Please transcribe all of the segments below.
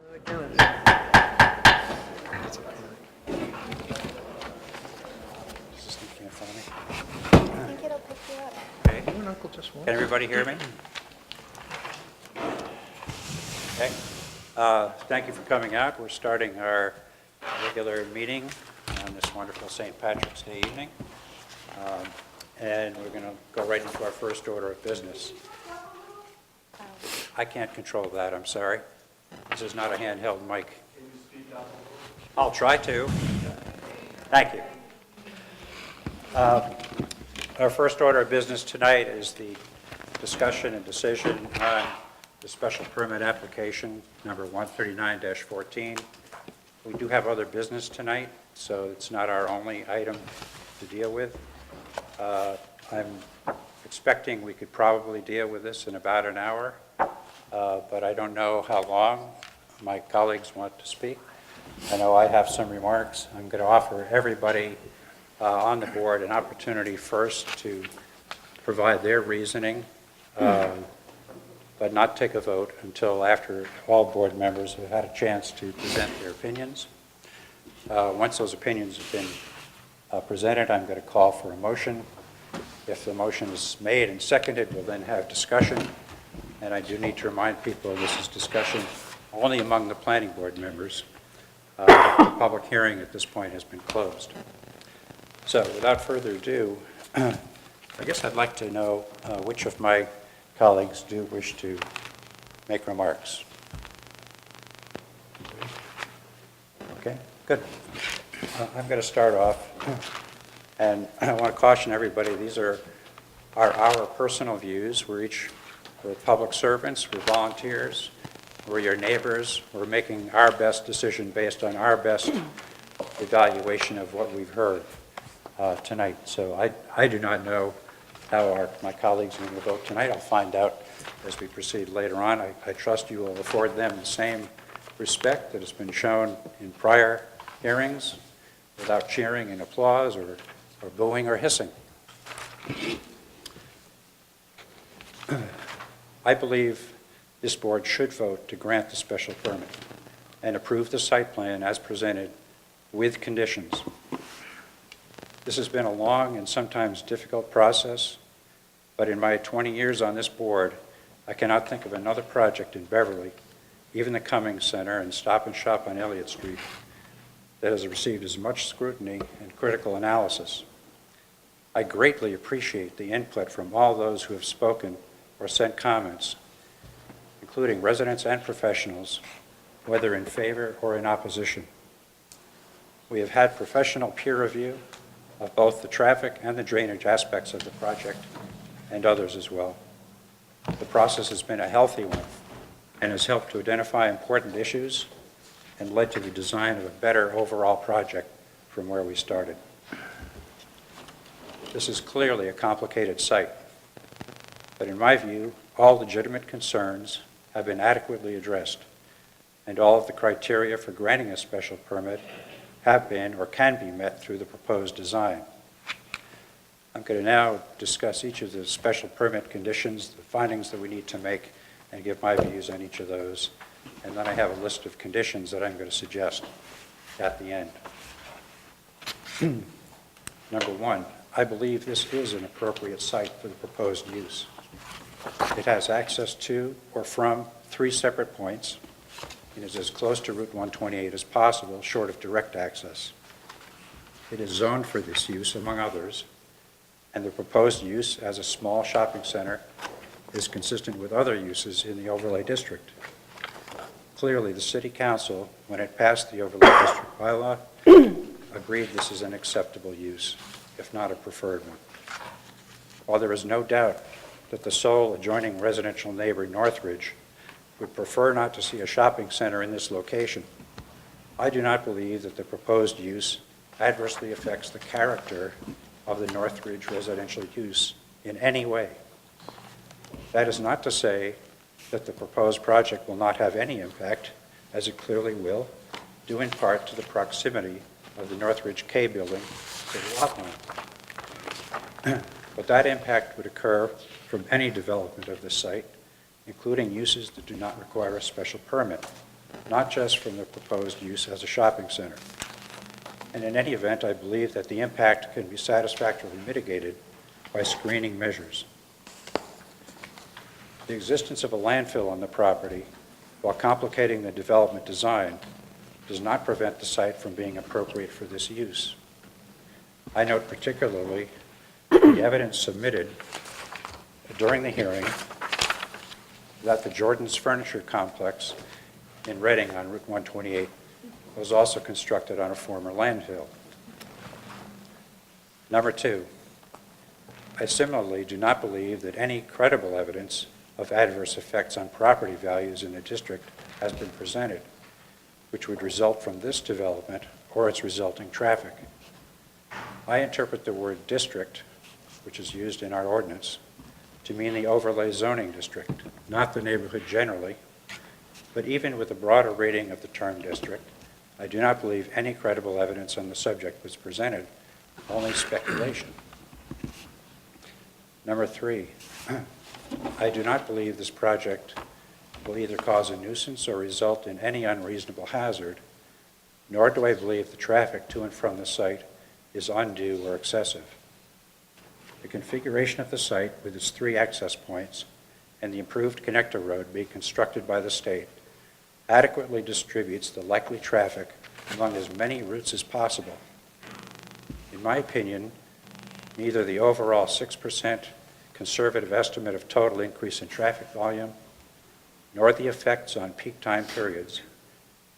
We're doing it. Is this thing in front of me? I think it'll pick you up. Okay. You and Uncle just won. Can everybody hear me? Okay. Thank you for coming out. We're starting our regular meeting on this wonderful St. Patrick's Day evening. And we're going to go right into our first order of business. I can't control that, I'm sorry. This is not a handheld mic. Can you speak up? I'll try to. Thank you. Our first order of business tonight is the discussion and decision on the special permit application number 139-14. We do have other business tonight, so it's not our only item to deal with. I'm expecting we could probably deal with this in about an hour, but I don't know how long my colleagues want to speak. I know I have some remarks. I'm going to offer everybody on the board an opportunity first to provide their reasoning, but not take a vote until after all board members have had a chance to present their opinions. Once those opinions have been presented, I'm going to call for a motion. If the motion is made and seconded, we'll then have discussion. And I do need to remind people this is discussion only among the planning board members. The public hearing at this point has been closed. So without further ado, I guess I'd like to know which of my colleagues do wish to make remarks. Okay, good. I'm going to start off, and I want to caution everybody, these are our personal views. We're public servants, we're volunteers, we're your neighbors, we're making our best decision based on our best evaluation of what we've heard tonight. So I do not know how my colleagues are going to vote tonight. I'll find out as we proceed later on. I trust you will afford them the same respect that has been shown in prior hearings without cheering and applause or booing or hissing. I believe this board should vote to grant the special permit and approve the site plan as presented with conditions. This has been a long and sometimes difficult process, but in my 20 years on this board, I cannot think of another project in Beverly, even the Cummings Center and Stop and Shop on Elliott Street, that has received as much scrutiny and critical analysis. I greatly appreciate the input from all those who have spoken or sent comments, including residents and professionals, whether in favor or in opposition. We have had professional peer review of both the traffic and the drainage aspects of the project, and others as well. The process has been a healthy one and has helped to identify important issues and led to the design of a better overall project from where we started. This is clearly a complicated site, but in my view, all legitimate concerns have been adequately addressed, and all of the criteria for granting a special permit have been or can be met through the proposed design. I'm going to now discuss each of the special permit conditions, the findings that we need to make, and give my views on each of those. And then I have a list of conditions that I'm going to suggest at the end. Number one, I believe this is an appropriate site for the proposed use. It has access to or from 3 separate points. It is as close to Route 128 as possible, short of direct access. It is zoned for this use, among others, and the proposed use as a small shopping center is consistent with other uses in the overlay district. Clearly, the City Council, when it passed the overlay district bylaw, agreed this is an acceptable use, if not a preferred one. While there is no doubt that the sole adjoining residential neighbor, Northridge, would prefer not to see a shopping center in this location, I do not believe that the proposed use adversely affects the character of the Northridge residential use in any way. That is not to say that the proposed project will not have any impact, as it clearly will, due in part to the proximity of the Northridge K building to the lot line. But that impact would occur from any development of the site, including uses that do not require a special permit. not just from the proposed use as a shopping center. And in any event, I believe that the impact can be satisfactorily mitigated by screening measures. The existence of a landfill on the property, while complicating the development design, does not prevent the site from being appropriate for this use. I note particularly the evidence submitted during the hearing that the Jordan's Furniture Complex in Reading on Route 128 was also constructed on a former landfill. Number two, I similarly do not believe that any credible evidence of adverse effects on property values in the district has been presented, which would result from this development or its resulting traffic. I interpret the word district, which is used in our ordinance, to mean the overlay zoning district, not the neighborhood generally. But even with a broader rating of the term district, I do not believe any credible evidence on the subject was presented, only speculation. Number three, I do not believe this project will either cause a nuisance or result in any unreasonable hazard, nor do I believe the traffic to and from the site is undue or excessive. The configuration of the site with its 3 access points and the improved connector road being constructed by the state adequately distributes the likely traffic among as many routes as possible. In my opinion, neither the overall 6% conservative estimate of total increase in traffic volume, nor the effects on peak time periods,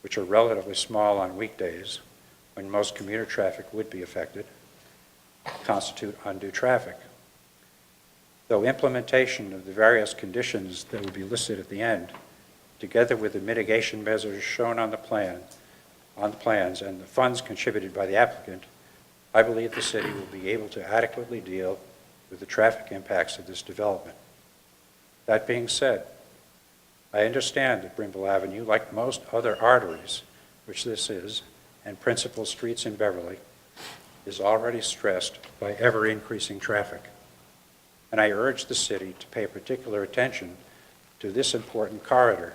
which are relatively small on weekdays when most commuter traffic would be affected, constitute undue traffic. Though implementation of the various conditions that will be listed at the end, together with the mitigation measures shown on the plans and the funds contributed by the applicant, I believe the city will be able to adequately deal with the traffic impacts of this development. That being said, I understand that Brimbal Avenue, like most other arteries, which this is, and principal streets in Beverly, is already stressed by ever-increasing traffic. And I urge the city to pay particular attention to this important corridor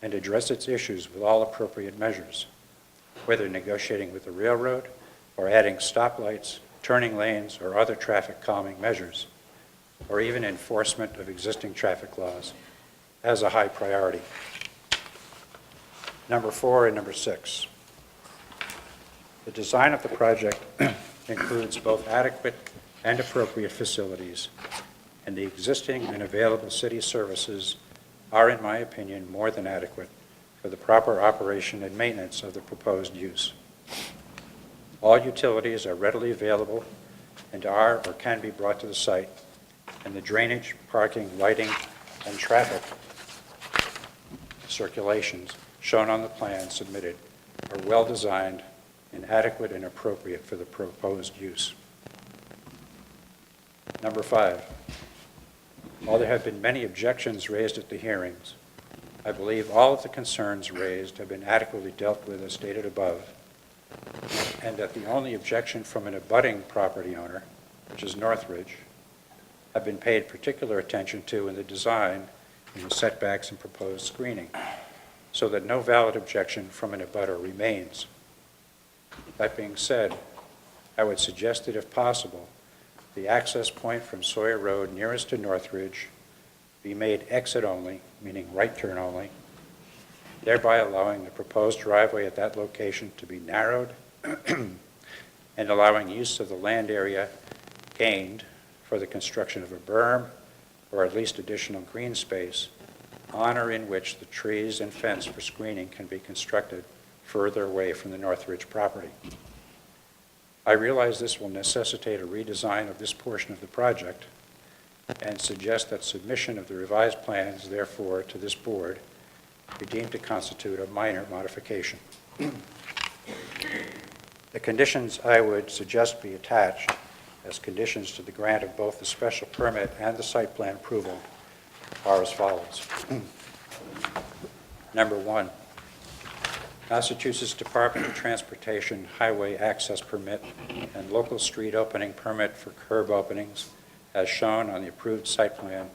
and address its issues with all appropriate measures, whether negotiating with the railroad or adding stoplights, turning lanes, or other traffic calming measures, or even enforcement of existing traffic laws as a high priority. Number 4 and number 6. The design of the project includes both adequate and appropriate facilities, and the existing and available city services are, in my opinion, more than adequate for the proper operation and maintenance of the proposed use. All utilities are readily available and are or can be brought to the site, and the drainage, parking, lighting, and traffic circulations shown on the plan submitted are well designed and adequate and appropriate for the proposed use. Number 5, while there have been many objections raised at the hearings, I believe all of the concerns raised have been adequately dealt with as stated above, and that the only objection from an abutting property owner, which is Northridge, have been paid particular attention to in the design, in the setbacks and proposed screening, so that no valid objection from an abutter remains. That being said, I would suggest that if possible, the access point from Sawyer Road nearest to Northridge be made exit only, meaning right turn only, thereby allowing the proposed driveway at that location to be narrowed and allowing use of the land area gained for the construction of a berm or at least additional green space on or in which the trees and fence for screening can be constructed further away from the Northridge property. I realize this will necessitate a redesign of this portion of the project and suggest that submission of the revised plans, therefore, to this board be deemed to constitute a minor modification. The conditions I would suggest be attached as conditions to the grant of both the special permit and the site plan approval are as follows. Number 1, Massachusetts Department of Transportation Highway Access Permit and local street opening permit for curb openings, as shown on the approved site plan,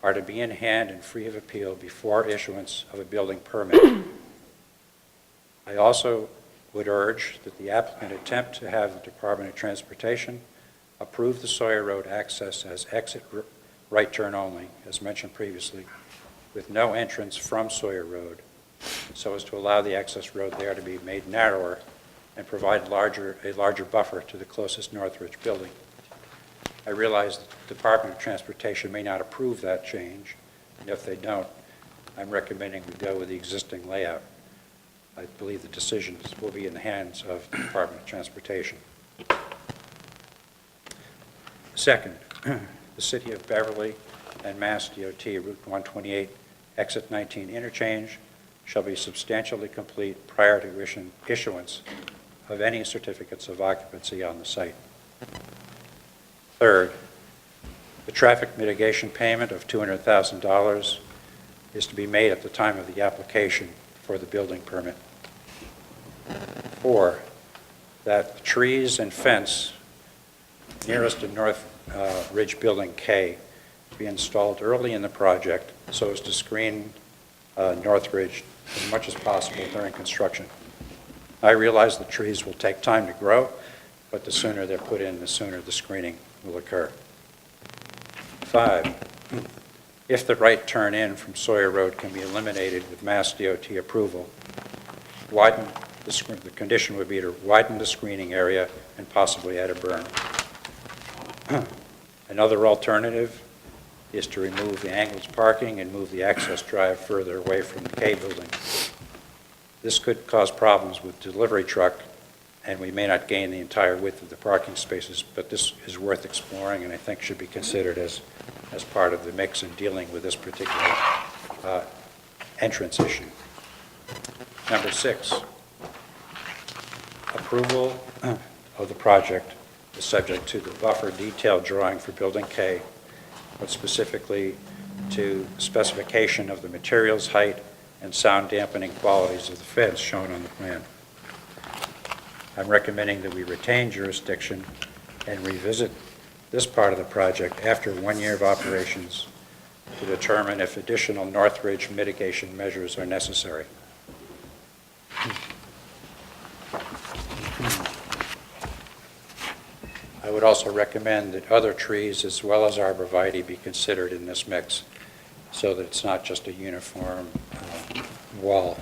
are to be in hand and free of appeal before issuance of a building permit. I also would urge that the applicant attempt to have the Department of Transportation approve the Sawyer Road access as exit right turn only, as mentioned previously, with no entrance from Sawyer Road, so as to allow the access road there to be made narrower and provide a larger buffer to the closest Northridge building. I realize that the Department of Transportation may not approve that change, and if they don't, I'm recommending we go with the existing layout. I believe the decisions will be in the hands of the Department of Transportation. Second, the City of Beverly and Mass DOT Route 128 Exit 19 interchange shall be substantially complete prior to issuance of any certificates of occupancy on the site. Third, the traffic mitigation payment of $200,000 is to be made at the time of the application for the building permit. 4, that the trees and fence nearest to North Ridge Building K be installed early in the project so as to screen Northridge as much as possible during construction. I realize the trees will take time to grow, but the sooner they're put in, the sooner the screening will occur. 5, if the right turn in from Sawyer Road can be eliminated with Mass DOT approval, the condition would be to widen the screening area and possibly add a berm. Another alternative is to remove the Angles parking and move the access drive further away from the K building. This could cause problems with delivery truck, and we may not gain the entire width of the parking spaces, but this is worth exploring and I think should be considered as part of the mix in dealing with this particular entrance issue. Number 6, approval of the project is subject to the buffer detailed drawing for Building K, but specifically to specification of the materials, height, and sound dampening qualities of the fence shown on the plan. I'm recommending that we retain jurisdiction and revisit this part of the project after 1 year of operations to determine if additional Northridge mitigation measures are necessary. I would also recommend that other trees as well as arborvitae be considered in this mix so that it's not just a uniform wall,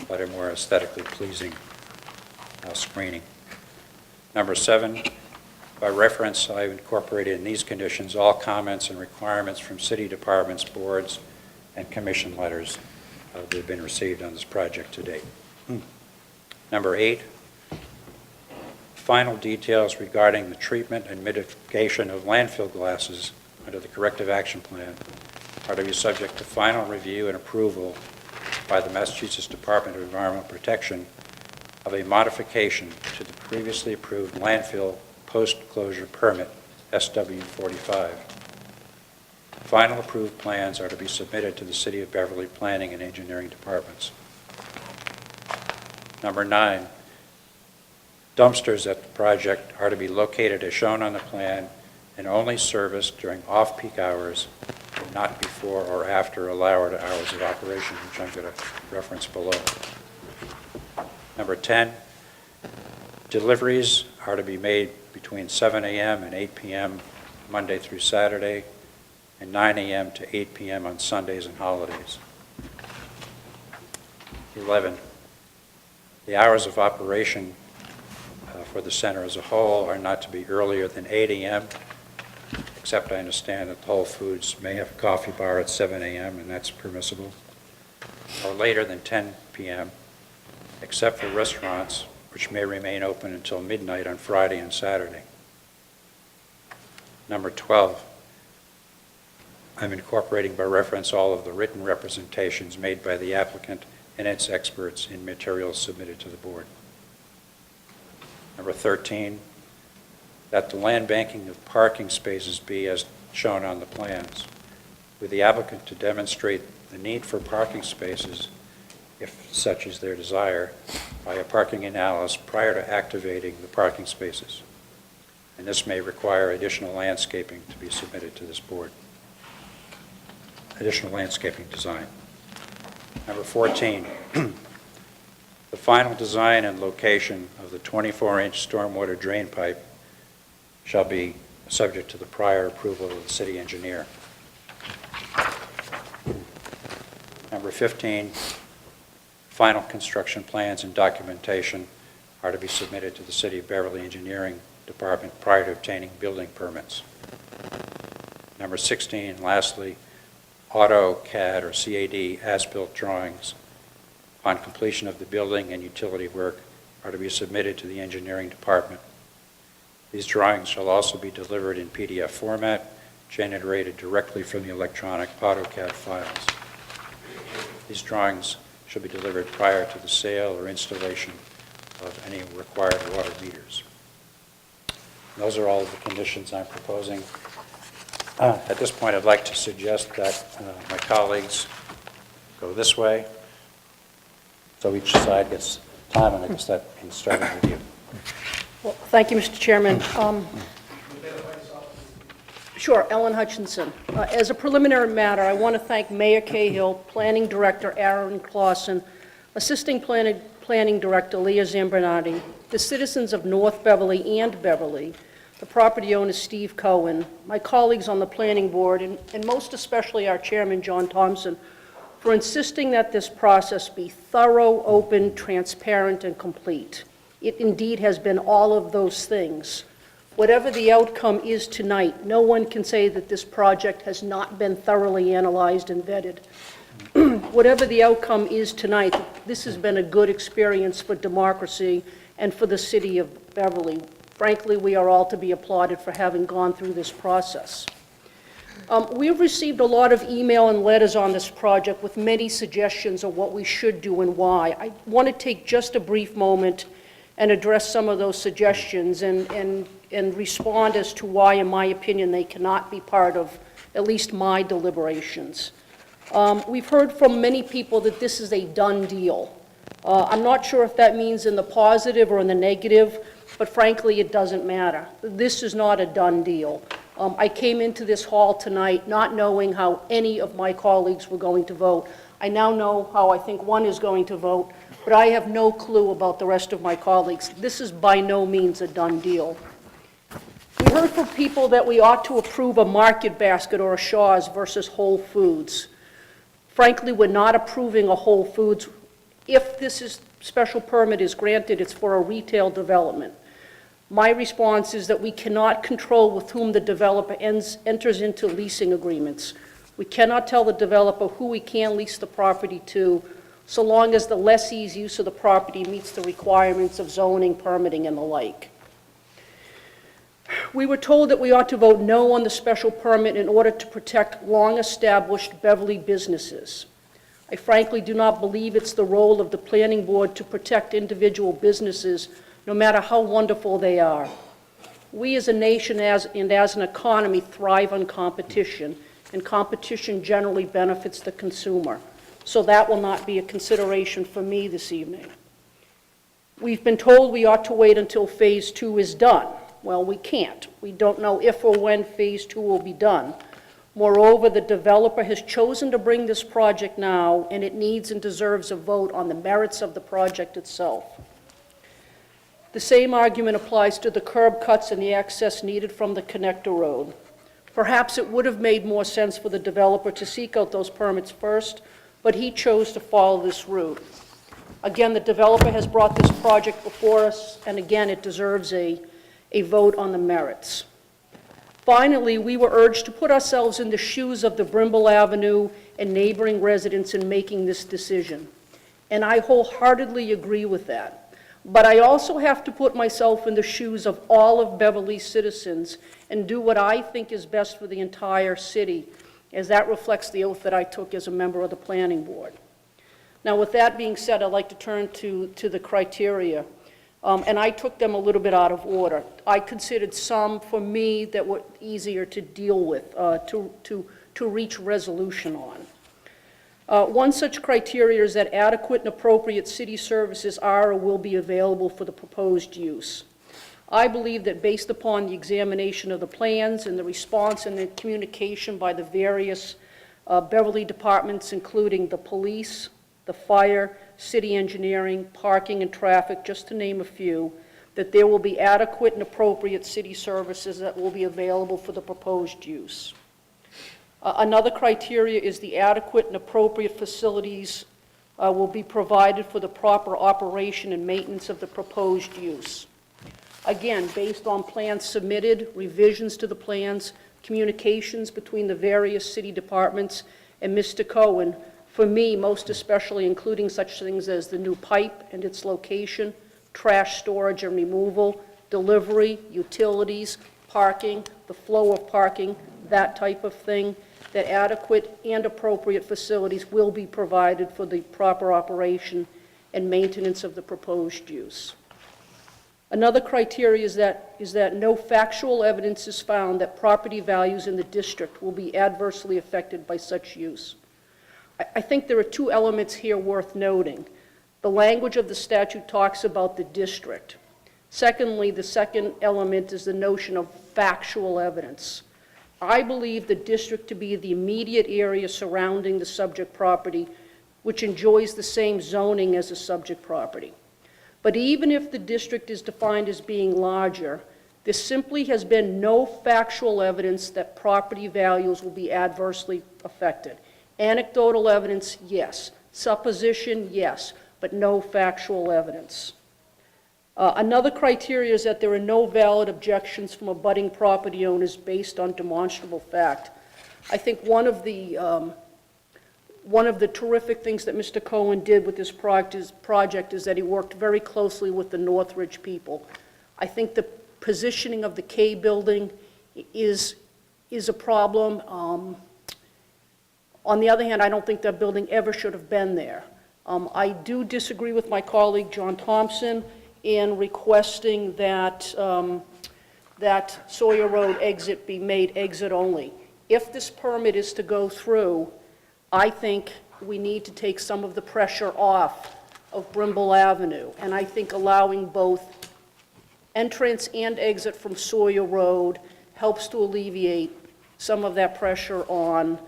but a more aesthetically pleasing screening. Number 7, by reference, I've incorporated in these conditions all comments and requirements from city departments, boards, and commission letters that have been received on this project to date. Number 8, final details regarding the treatment and mitigation of landfill glasses under the corrective action plan are to be subject to final review and approval by the Massachusetts Department of Environmental Protection of a modification to the previously approved landfill post-closure permit, SW 45. Final approved plans are to be submitted to the City of Beverly Planning and Engineering Departments. Number 9, dumpsters at the project are to be located as shown on the plan and only serviced during off-peak hours, and not before or after allowed hours of operation, which I'm going to reference below. Number 10, deliveries are to be made between 7 a.m. and 8 p.m. Monday through Saturday, and 9 a.m. to 8 p.m. on Sundays and holidays. 11, the hours of operation for the center as a whole are not to be earlier than 8 a.m., except I understand that Whole Foods may have a coffee bar at 7 a.m., and that's permissible, or later than 10 p.m., except for restaurants, which may remain open until midnight on Friday and Saturday. Number 12, I'm incorporating by reference all of the written representations made by the applicant and its experts in materials submitted to the board. Number 13, that the land banking of parking spaces be as shown on the plans, with the applicant to demonstrate the need for parking spaces, if such is their desire, by a parking analysis prior to activating the parking spaces. And this may require additional landscaping to be submitted to this board. Additional landscaping design. Number 14, The final design and location of the 24-inch stormwater drain pipe shall be subject to the prior approval of the city engineer. Number 15, final construction plans and documentation are to be submitted to the City of Beverly Engineering Department prior to obtaining building permits. Number 16, lastly, AutoCAD or CAD as-built drawings on completion of the building and utility work are to be submitted to the engineering department. These drawings shall also be delivered in PDF format, generated directly from the electronic AutoCAD files. These drawings should be delivered prior to the sale or installation of any required water meters. Those are all of the conditions I'm proposing. At this point, I'd like to suggest that my colleagues go this way, so each side gets time, and I guess that can start with you. Well, thank you, Mr. Chairman. Sure, Ellen Hutchinson. As a preliminary matter, I want to thank Mayor Cahill, Planning Director Aaron Clausen, Assisting Planning Director Leah Zambernati, the citizens of North Beverly and Beverly, the property owner Steve Cohen, my colleagues on the Planning Board, and most especially our Chairman, John Thompson, for insisting that this process be thorough, open, transparent, and complete. It indeed has been all of those things. Whatever the outcome is tonight, no one can say that this project has not been thoroughly analyzed and vetted. Whatever the outcome is tonight, this has been a good experience for democracy and for the city of Beverly. Frankly, we are all to be applauded for having gone through this process. We've received a lot of email and letters on this project with many suggestions of what we should do and why. I want to take just a brief moment and address some of those suggestions and respond as to why, in my opinion, they cannot be part of at least my deliberations. We've heard from many people that this is a done deal. I'm not sure if that means in the positive or in the negative, but frankly, it doesn't matter. This is not a done deal. I came into this hall tonight not knowing how any of my colleagues were going to vote. I now know how I think one is going to vote, but I have no clue about the rest of my colleagues. This is by no means a done deal. We heard from people that we ought to approve a Market Basket or a Shaw's versus Whole Foods. Frankly, we're not approving a Whole Foods. If this special permit is granted, it's for a retail development. My response is that we cannot control with whom the developer enters into leasing agreements. We cannot tell the developer who we can lease the property to, so long as the lessee's use of the property meets the requirements of zoning, permitting, and the like. We were told that we ought to vote no on the special permit in order to protect long-established Beverly businesses. I frankly do not believe it's the role of the Planning Board to protect individual businesses, no matter how wonderful they are. We as a nation and as an economy thrive on competition, and competition generally benefits the consumer. So that will not be a consideration for me this evening. We've been told we ought to wait until Phase 2 is done. Well, we can't. We don't know if or when Phase 2 will be done. Moreover, the developer has chosen to bring this project now, and it needs and deserves a vote on the merits of the project itself. The same argument applies to the curb cuts and the access needed from the connector road. Perhaps it would have made more sense for the developer to seek out those permits first, but he chose to follow this route. Again, the developer has brought this project before us, and again, it deserves a vote on the merits. Finally, we were urged to put ourselves in the shoes of the Brimbal Avenue and neighboring residents in making this decision. And I wholeheartedly agree with that. But I also have to put myself in the shoes of all of Beverly's citizens and do what I think is best for the entire city, as that reflects the oath that I took as a member of the Planning Board. Now, with that being said, I'd like to turn to the criteria. And I took them a little bit out of order. I considered some, for me, that were easier to deal with, to reach resolution on. One such criteria is that adequate and appropriate city services are or will be available for the proposed use. I believe that based upon the examination of the plans and the response and the communication by the various Beverly departments, including the police, the fire, city engineering, parking and traffic, just to name a few, that there will be adequate and appropriate city services that will be available for the proposed use. Another criteria is the adequate and appropriate facilities will be provided for the proper operation and maintenance of the proposed use. Again, based on plans submitted, revisions to the plans, communications between the various city departments and Mr. Cohen, for me, most especially including such things as the new pipe and its location, trash storage and removal, delivery, utilities, parking, the flow of parking, that type of thing, that adequate and appropriate facilities will be provided for the proper operation and maintenance of the proposed use. Another criteria is that no factual evidence is found that property values in the district will be adversely affected by such use. I think there are two elements here worth noting. The language of the statute talks about the district. Secondly, the second element is the notion of factual evidence. I believe the district to be the immediate area surrounding the subject property, which enjoys the same zoning as the subject property. But even if the district is defined as being larger, there simply has been no factual evidence that property values will be adversely affected. Anecdotal evidence, yes. Supposition, yes, but no factual evidence. Another criteria is that there are no valid objections from abutting property owners based on demonstrable fact. I think one of the terrific things that Mr. Cohen did with this project is that he worked very closely with the Northridge people. I think the positioning of the K building is a problem. On the other hand, I don't think that building ever should have been there. I do disagree with my colleague John Thompson in requesting that that Sawyer Road exit be made exit only. If this permit is to go through, I think we need to take some of the pressure off of Brimbal Avenue, and I think allowing both entrance and exit from Sawyer Road helps to alleviate some of that pressure on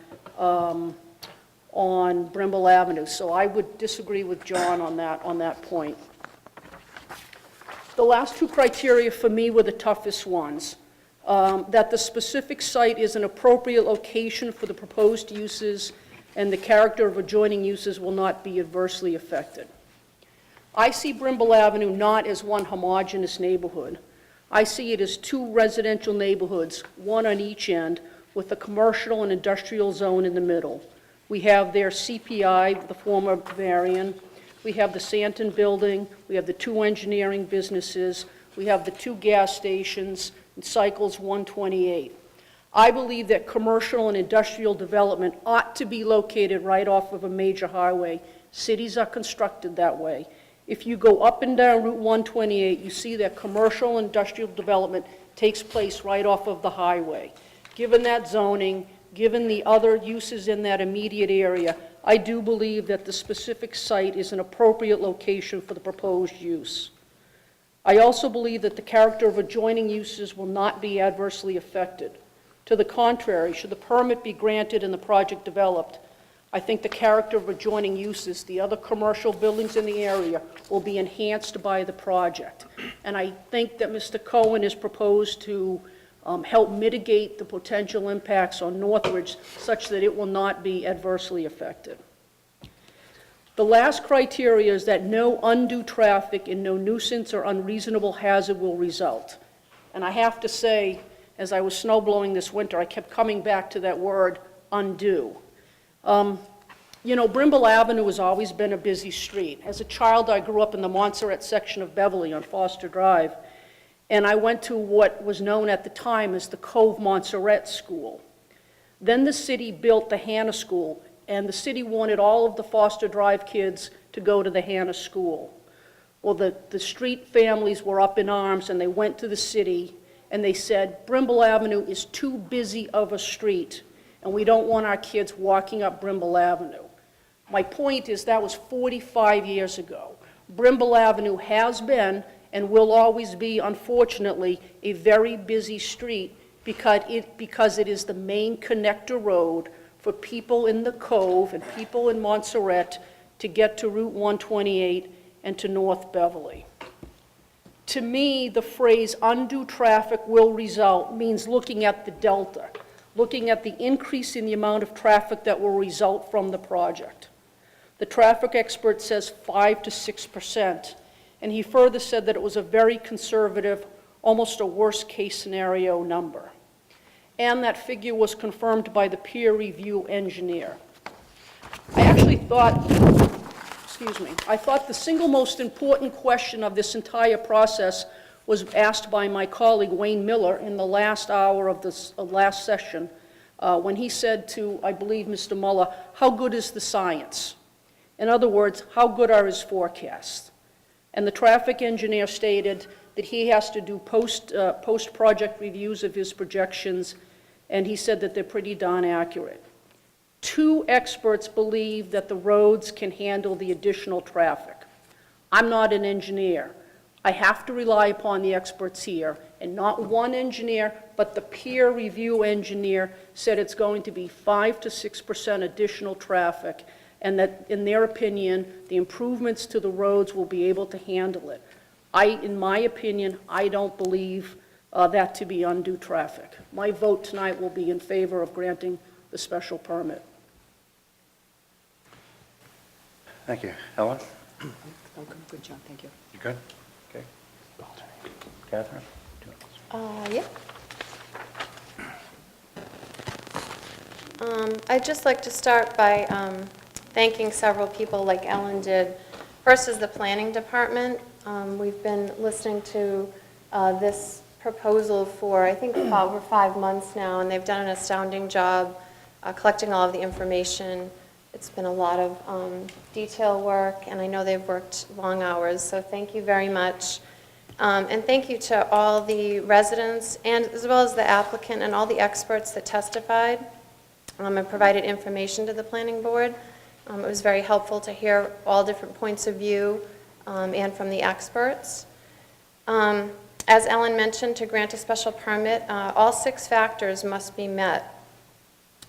Brimbal Avenue. So I would disagree with John on that point. The last two criteria for me were the toughest ones. That the specific site is an appropriate location for the proposed uses and the character of adjoining uses will not be adversely affected. I see Brimbal Avenue not as one homogeneous neighborhood. I see it as two residential neighborhoods, one on each end, with a commercial and industrial zone in the middle. We have their CPI, the former Varian. We have the Santon building. We have the two engineering businesses. We have the two gas stations, and Cycles 128. I believe that commercial and industrial development ought to be located right off of a major highway. Cities are constructed that way. If you go up and down Route 128, you see that commercial and industrial development takes place right off of the highway. Given that zoning, given the other uses in that immediate area, I do believe that the specific site is an appropriate location for the proposed use. I also believe that the character of adjoining uses will not be adversely affected. To the contrary, should the permit be granted and the project developed, I think the character of adjoining uses, the other commercial buildings in the area, will be enhanced by the project. And I think that Mr. Cohen has proposed to help mitigate the potential impacts on Northridge such that it will not be adversely affected. The last criteria is that no undue traffic and no nuisance or unreasonable hazard will result. And I have to say, as I was snowblowing this winter, I kept coming back to that word, undue. You know, Brimbal Avenue has always been a busy street. As a child, I grew up in the Montserrat section of Beverly on Foster Drive, and I went to what was known at the time as the Cove Montserrat School. Then the city built the Hannah School, and the city wanted all of the Foster Drive kids to go to the Hannah School. Well, the street families were up in arms, and they went to the city, and they said, Brimbal Avenue is too busy of a street, and we don't want our kids walking up Brimbal Avenue. My point is that was 45 years ago. Brimbal Avenue has been and will always be, unfortunately, a very busy street because it is the main connector road for people in the Cove and people in Montserrat to get to Route 128 and to North Beverly. To me, the phrase undue traffic will result means looking at the delta, looking at the increase in the amount of traffic that will result from the project. The traffic expert says 5 to 6%, and he further said that it was a very conservative, almost a worst-case scenario number. And that figure was confirmed by the peer review engineer. I actually thought, I thought the single most important question of this entire process was asked by my colleague Wayne Miller in the last hour of this last session, when he said to, I believe, Mr. Muller, how good is the science? In other words, how good are his forecasts? And the traffic engineer stated that he has to do post-project reviews of his projections, and he said that they're pretty darn accurate. 2 experts believe that the roads can handle the additional traffic. I'm not an engineer. I have to rely upon the experts here, and not one engineer, but the peer review engineer said it's going to be 5 to 6% additional traffic, and that, in their opinion, the improvements to the roads will be able to handle it. In my opinion, I don't believe that to be undue traffic. My vote tonight will be in favor of granting the special permit. Thank you. Ellen? Good job, thank you. You good? Okay. Catherine? Yeah. I'd just like to start by thanking several people like Ellen did. First is the planning department. We've been listening to this proposal for, I think, over 5 months now, and they've done an astounding job collecting all of the information. It's been a lot of detail work, and I know they've worked long hours, so thank you very much. And thank you to all the residents, and as well as the applicant and all the experts that testified and provided information to the planning board. It was very helpful to hear all different points of view and from the experts. As Ellen mentioned, to grant a special permit, all 6 factors must be met.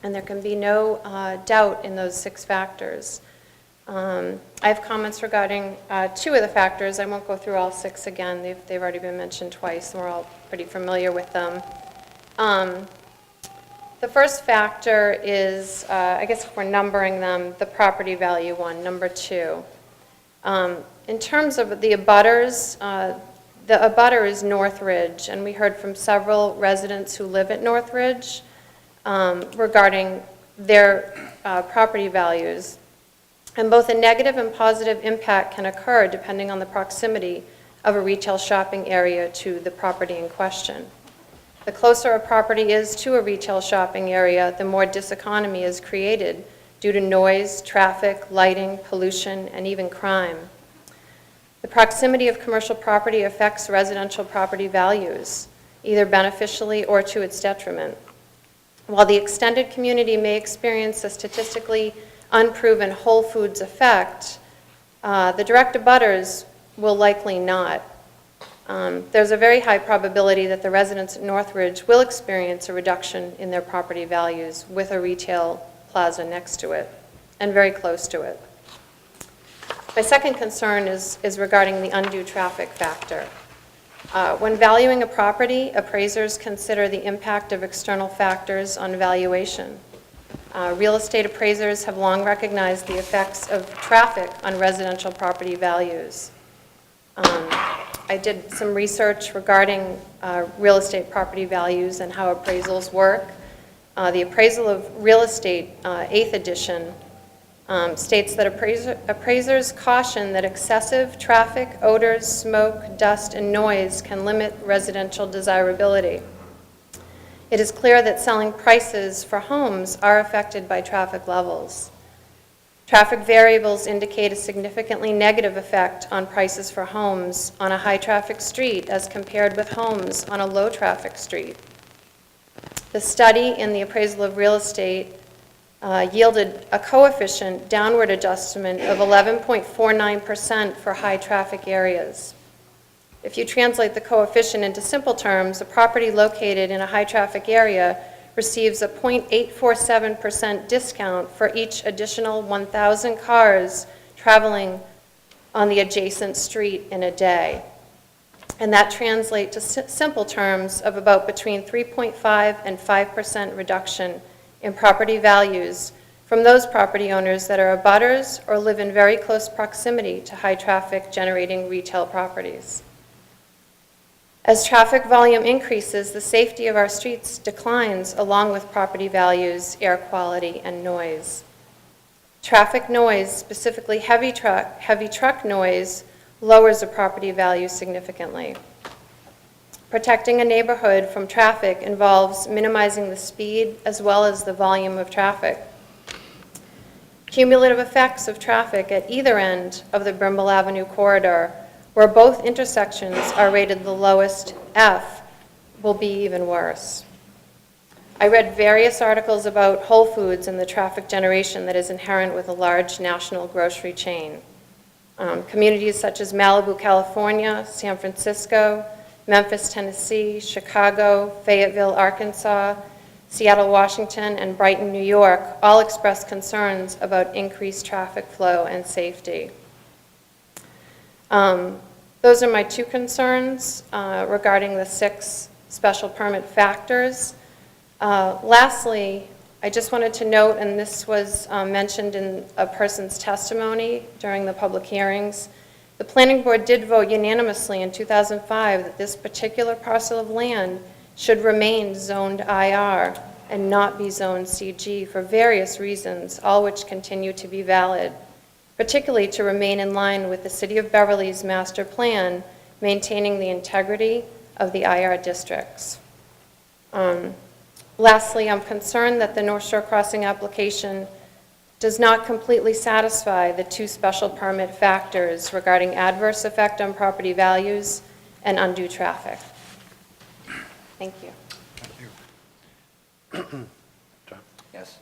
And there can be no doubt in those 6 factors. I have comments regarding 2 of the factors. I won't go through all 6 again. They've already been mentioned twice, and we're all pretty familiar with them. The first factor is, I guess if we're numbering them, the property value one, number 2. In terms of the abutters, the abutter is Northridge, and we heard from several residents who live at Northridge regarding their property values. And both a negative and positive impact can occur depending on the proximity of a retail shopping area to the property in question. The closer a property is to a retail shopping area, the more diseconomy is created due to noise, traffic, lighting, pollution, and even crime. The proximity of commercial property affects residential property values, either beneficially or to its detriment. While the extended community may experience a statistically unproven Whole Foods effect, the direct abutters will likely not. There's a very high probability that the residents at Northridge will experience a reduction in their property values with a retail plaza next to it and very close to it. My second concern is regarding the undue traffic factor. When valuing a property, appraisers consider the impact of external factors on valuation. Real estate appraisers have long recognized the effects of traffic on residential property values. I did some research regarding real estate property values and how appraisals work. The appraisal of real estate, 8th edition, states that appraisers caution that excessive traffic, odors, smoke, dust, and noise can limit residential desirability. It is clear that selling prices for homes are affected by traffic levels. Traffic variables indicate a significantly negative effect on prices for homes on a high-traffic street as compared with homes on a low-traffic street. The study in the appraisal of real estate yielded a coefficient downward adjustment of 11.49% for high-traffic areas. If you translate the coefficient into simple terms, a property located in a high-traffic area receives a 0.847% discount for each additional 1,000 cars traveling on the adjacent street in a day. And that translates to simple terms of about between 3.5 and 5% reduction in property values from those property owners that are abutters or live in very close proximity to high-traffic generating retail properties. As traffic volume increases, the safety of our streets declines along with property values, air quality, and noise. Traffic noise, specifically heavy truck noise, lowers a property value significantly. Protecting a neighborhood from traffic involves minimizing the speed as well as the volume of traffic. Cumulative effects of traffic at either end of the Brimbal Avenue corridor, where both intersections are rated the lowest F, will be even worse. I read various articles about Whole Foods and the traffic generation that is inherent with a large national grocery chain. Communities such as Malibu, California, San Francisco, Memphis, Tennessee, Chicago, Fayetteville, Arkansas, Seattle, Washington, and Brighton, New York, all expressed concerns about increased traffic flow and safety. Those are my two concerns regarding the 6 special permit factors. Lastly, I just wanted to note, and this was mentioned in a person's testimony during the public hearings, the Planning Board did vote unanimously in 2005 that this particular parcel of land should remain zoned IR and not be zoned CG for various reasons, all which continue to be valid, particularly to remain in line with the City of Beverly's master plan, maintaining the integrity of the IR districts. Lastly, I'm concerned that the North Shore Crossing application does not completely satisfy the 2 special permit factors regarding adverse effect on property values and undue traffic. Thank you. Yes.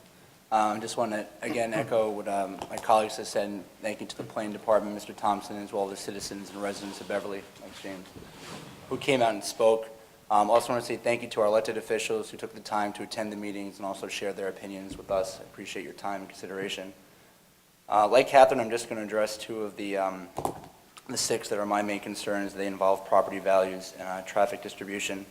Just want to, again, echo what my colleagues have said, and thank you to the Planning Department, Mr. Thompson, as well as the citizens and residents of Beverly, like James, who came out and spoke. Also want to say thank you to our elected officials who took the time to attend the meetings and also share their opinions with us. I appreciate your time and consideration. Like Catherine, I'm just going to address 2 of the 6 that are my main concerns. They involve property values and traffic distribution.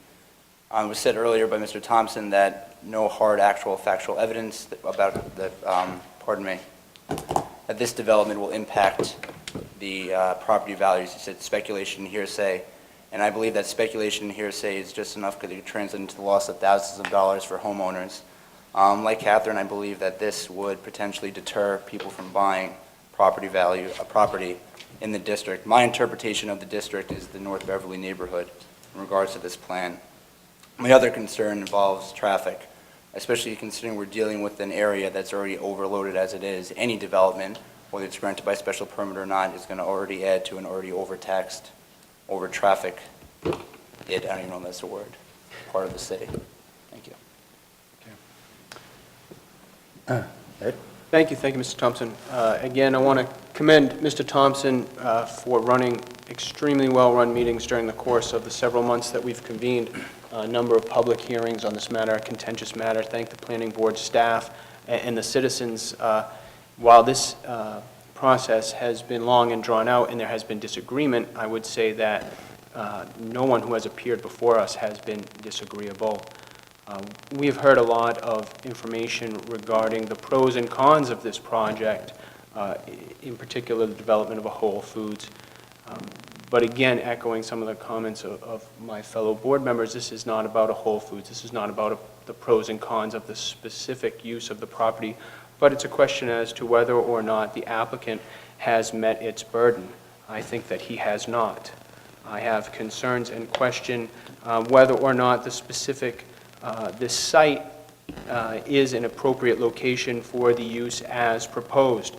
It was said earlier by Mr. Thompson that no hard, actual, factual evidence about that, that this development will impact the property values. He said speculation, hearsay, and I believe that speculation and hearsay is just enough because it could translate into the loss of thousands of dollars for homeowners. Like Catherine, I believe that this would potentially deter people from buying property in the district. My interpretation of the district is the North Beverly neighborhood in regards to this plan. My other concern involves traffic, especially considering we're dealing with an area that's already overloaded as it is. Any development, whether it's granted by special permit or not, is going to already add to an already overtaxed, over-traffic, I don't even know if that's a word, part of the city. Thank you. Ed? Thank you, Mr. Thompson. Again, I want to commend Mr. Thompson for running extremely well-run meetings during the course of the several months that we've convened a number of public hearings on this matter, a contentious matter. Thank the Planning Board staff and the citizens. While this process has been long and drawn out and there has been disagreement, I would say that no one who has appeared before us has been disagreeable. We have heard a lot of information regarding the pros and cons of this project, in particular the development of a Whole Foods. But again, echoing some of the comments of my fellow board members, this is not about a Whole Foods. This is not about the pros and cons of the specific use of the property, but it's a question as to whether or not the applicant has met its burden. I think that he has not. I have concerns and question whether or not the specific this site is an appropriate location for the use as proposed,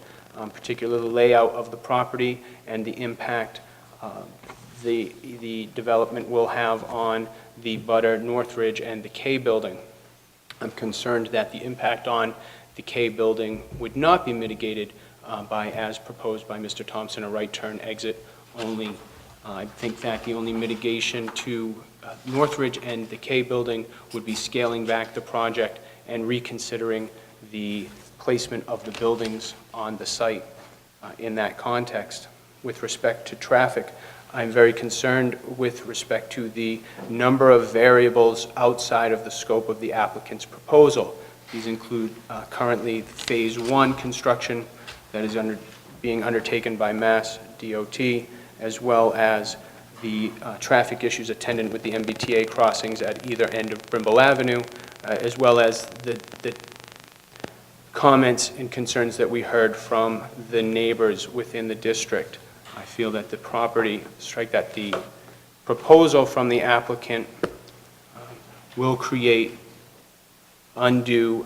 particularly the layout of the property and the impact the development will have on the Butter, Northridge, and the K building. I'm concerned that the impact on the K building would not be mitigated by, as proposed by Mr. Thompson, a right turn exit only. I think that the only mitigation to Northridge and the K building would be scaling back the project and reconsidering the placement of the buildings on the site. in that context. With respect to traffic, I'm very concerned with respect to the number of variables outside of the scope of the applicant's proposal. These include currently Phase 1 construction that is being undertaken by Mass DOT, as well as the traffic issues attendant with the MBTA crossings at either end of Brimbal Avenue, as well as the comments and concerns that we heard from the neighbors within the district. I feel that the proposal from the applicant will create undue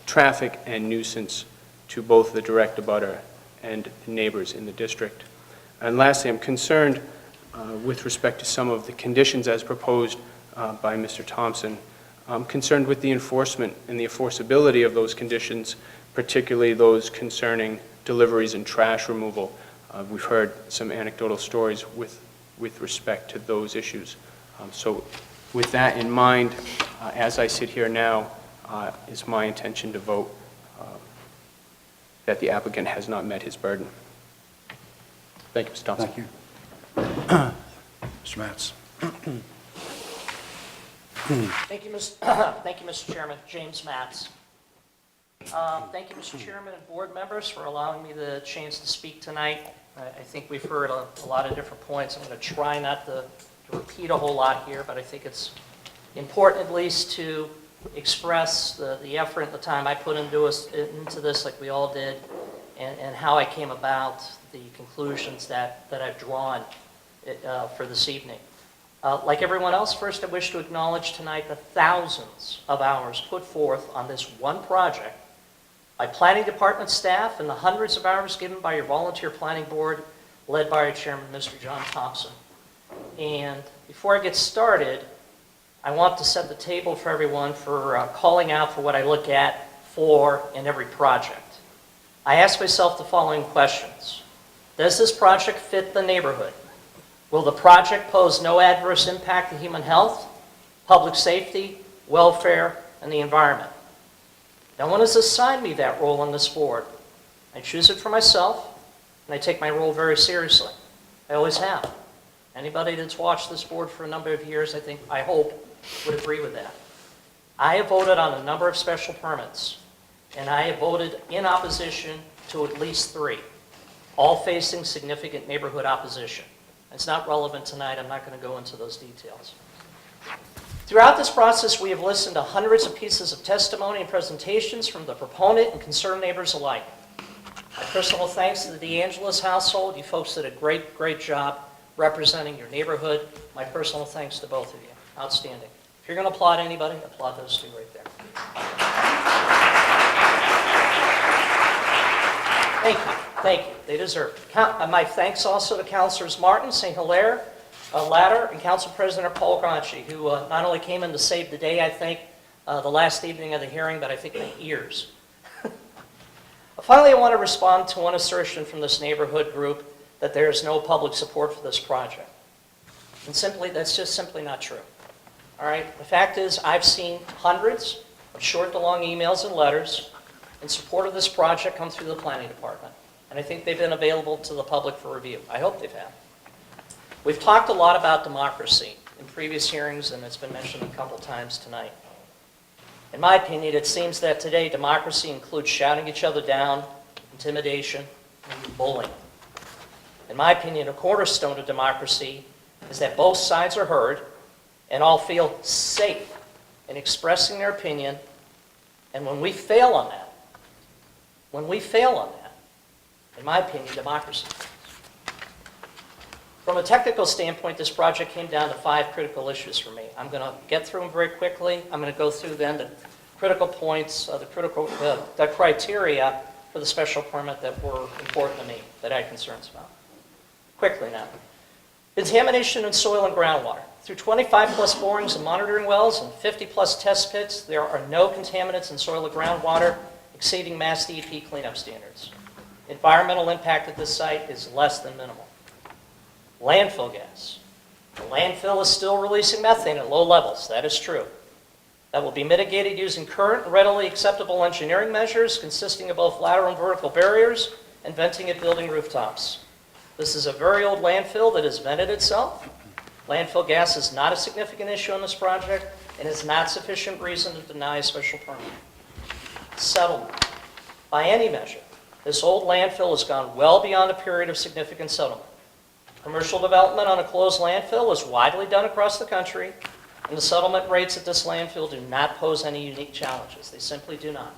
traffic and nuisance to both the direct abutter and neighbors in the district. And lastly, I'm concerned with respect to some of the conditions as proposed by Mr. Thompson. I'm concerned with the enforcement and the enforceability of those conditions, particularly those concerning deliveries and trash removal. We've heard some anecdotal stories with respect to those issues. So with that in mind, as I sit here now, it's my intention to vote that the applicant has not met his burden. Thank you, Mr. Thompson. Thank you. Mr. Matz. Thank you, Mr. Chairman. James Matz. Thank you, Mr. Chairman and board members, for allowing me the chance to speak tonight. I think we've heard a lot of different points. I'm going to try not to repeat a whole lot here, but I think it's important at least to express the effort and the time I put into this, like we all did, and how I came about the conclusions that I've drawn for this evening. Like everyone else, first I wish to acknowledge tonight the thousands of hours put forth on this one project by planning department staff and the hundreds of hours given by your volunteer planning board led by our chairman, Mr. John Thompson. And before I get started, I want to set the table for everyone for calling out for what I look at for in every project. I ask myself the following questions. Does this project fit the neighborhood? Will the project pose no adverse impact to human health, public safety, welfare, and the environment? No one has assigned me that role on this board. I choose it for myself, and I take my role very seriously. I always have. Anybody that's watched this board for a number of years, I hope, would agree with that. I have voted on a number of special permits, and I have voted in opposition to at least 3, all facing significant neighborhood opposition. It's not relevant tonight. I'm not going to go into those details. Throughout this process, we have listened to hundreds of pieces of testimony and presentations from the proponent and concerned neighbors alike. My personal thanks to the DeAngelis household. You folks did a great, great job representing your neighborhood. My personal thanks to both of you. Outstanding. If you're going to applaud anybody, applaud those 2 right there. Thank you. Thank you. They deserve it. My thanks also to Councilors Martin, St. Hilaire, Latter, and Council President Paul Granchi, who not only came in to save the day, I think, the last evening of the hearing, but I think my ears. Finally, I want to respond to one assertion from this neighborhood group that there is no public support for this project. And that's just simply not true. All right? The fact is, I've seen hundreds of short to long emails and letters in support of this project come through the planning department. And I think they've been available to the public for review. I hope they've had. We've talked a lot about democracy in previous hearings, and it's been mentioned a couple times tonight. In my opinion, it seems that today democracy includes shouting each other down, intimidation, and bullying. In my opinion, a cornerstone of democracy is that both sides are heard and all feel safe in expressing their opinion. And when we fail on that, in my opinion, democracy. From a technical standpoint, this project came down to 5 critical issues for me. I'm going to get through them very quickly. I'm going to go through then the critical points, the criteria for the special permit that were important to me, that I had concerns about. Quickly now. Contamination in soil and groundwater. Through 25-plus borings and monitoring wells and 50-plus test pits, there are no contaminants in soil or groundwater exceeding Mass DEP cleanup standards. Environmental impact at this site is less than minimal. Landfill gas. The landfill is still releasing methane at low levels. That is true. That will be mitigated using current and readily acceptable engineering measures consisting of both lateral and vertical barriers and venting at building rooftops. This is a very old landfill that has vented itself. Landfill gas is not a significant issue on this project and is not sufficient reason to deny a special permit. Settlement. By any measure, this old landfill has gone well beyond a period of significant settlement. Commercial development on a closed landfill is widely done across the country, and the settlement rates at this landfill do not pose any unique challenges. They simply do not.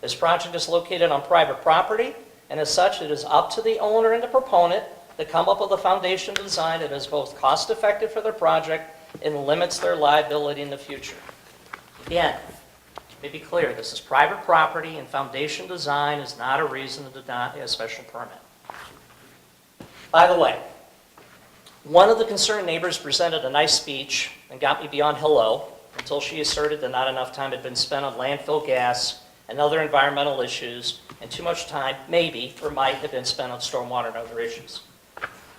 This project is located on private property, and as such, it is up to the owner and the proponent to come up with a foundation design that is both cost-effective for their project and limits their liability in the future. Again, let me be clear, this is private property, and foundation design is not a reason to deny a special permit. By the way, one of the concerned neighbors presented a nice speech and got me beyond hello until she asserted that not enough time had been spent on landfill gas and other environmental issues, and too much time, maybe, or might have been spent on stormwater and other issues.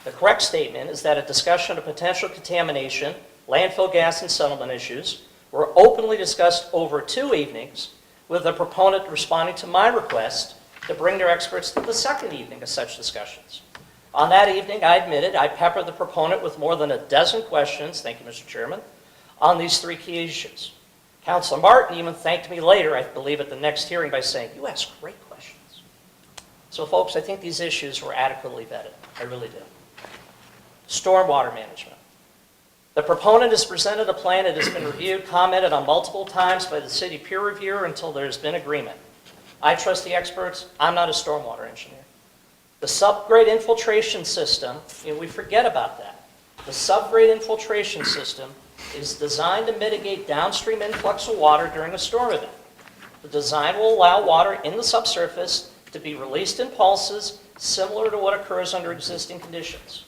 The correct statement is that a discussion of potential contamination, landfill gas, and settlement issues were openly discussed over 2 evenings, with the proponent responding to my request to bring their experts to the second evening of such discussions. On that evening, I admitted I peppered the proponent with more than a dozen questions, thank you, Mr. Chairman, on these 3 key issues. Councilor Martin even thanked me later, I believe at the next hearing, by saying, "You asked great questions." So folks, I think these issues were adequately vetted. I really do. Stormwater management. The proponent has presented a plan that has been reviewed, commented on multiple times by the city peer reviewer until there has been agreement. I trust the experts. I'm not a stormwater engineer. The subgrade infiltration system, we forget about that. The subgrade infiltration system is designed to mitigate downstream influx of water during a storm event. The design will allow water in the subsurface to be released in pulses similar to what occurs under existing conditions.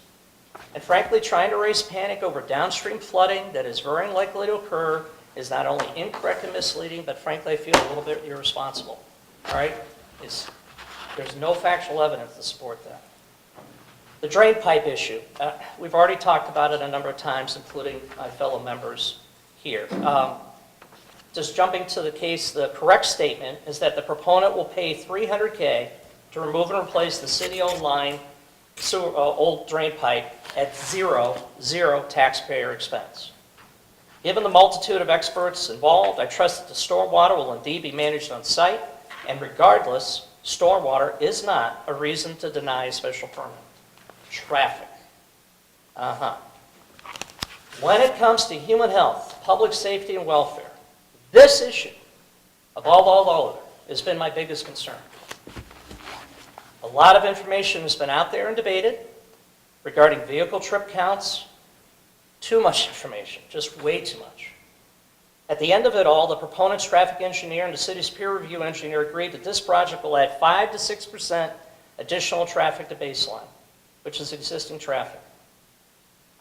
And frankly, trying to raise panic over downstream flooding that is very likely to occur is not only incorrect and misleading, but frankly, I feel a little bit irresponsible. All right? There's no factual evidence to support that. The drain pipe issue. We've already talked about it a number of times, including my fellow members here. Just jumping to the case, the correct statement is that the proponent will pay $300K to remove and replace the city-owned line, old drain pipe, at zero taxpayer expense. Given the multitude of experts involved, I trust that the stormwater will indeed be managed on site, and regardless, stormwater is not a reason to deny a special permit. Traffic. When it comes to human health, public safety, and welfare, this issue, of all of it, has been my biggest concern. A lot of information has been out there and debated regarding vehicle trip counts. Too much information, just way too much. At the end of it all, the proponent's traffic engineer and the city's peer review engineer agreed that this project will add 5 to 6% additional traffic to baseline, which is existing traffic.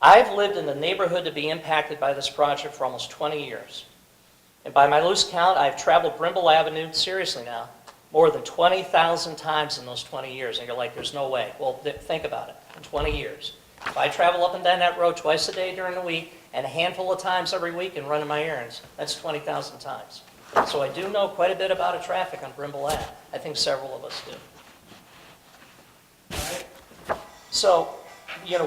I've lived in the neighborhood to be impacted by this project for almost 20 years. And by my loose count, I've traveled Brimbal Avenue, seriously now, more than 20,000 times in those 20 years. And you're like, there's no way. Well, think about it, in 20 years. If I travel up and down that road twice a day during the week and a handful of times every week and running my errands, that's 20,000 times. So I do know quite a bit about traffic on Brimbal Ave. I think several of us do. So,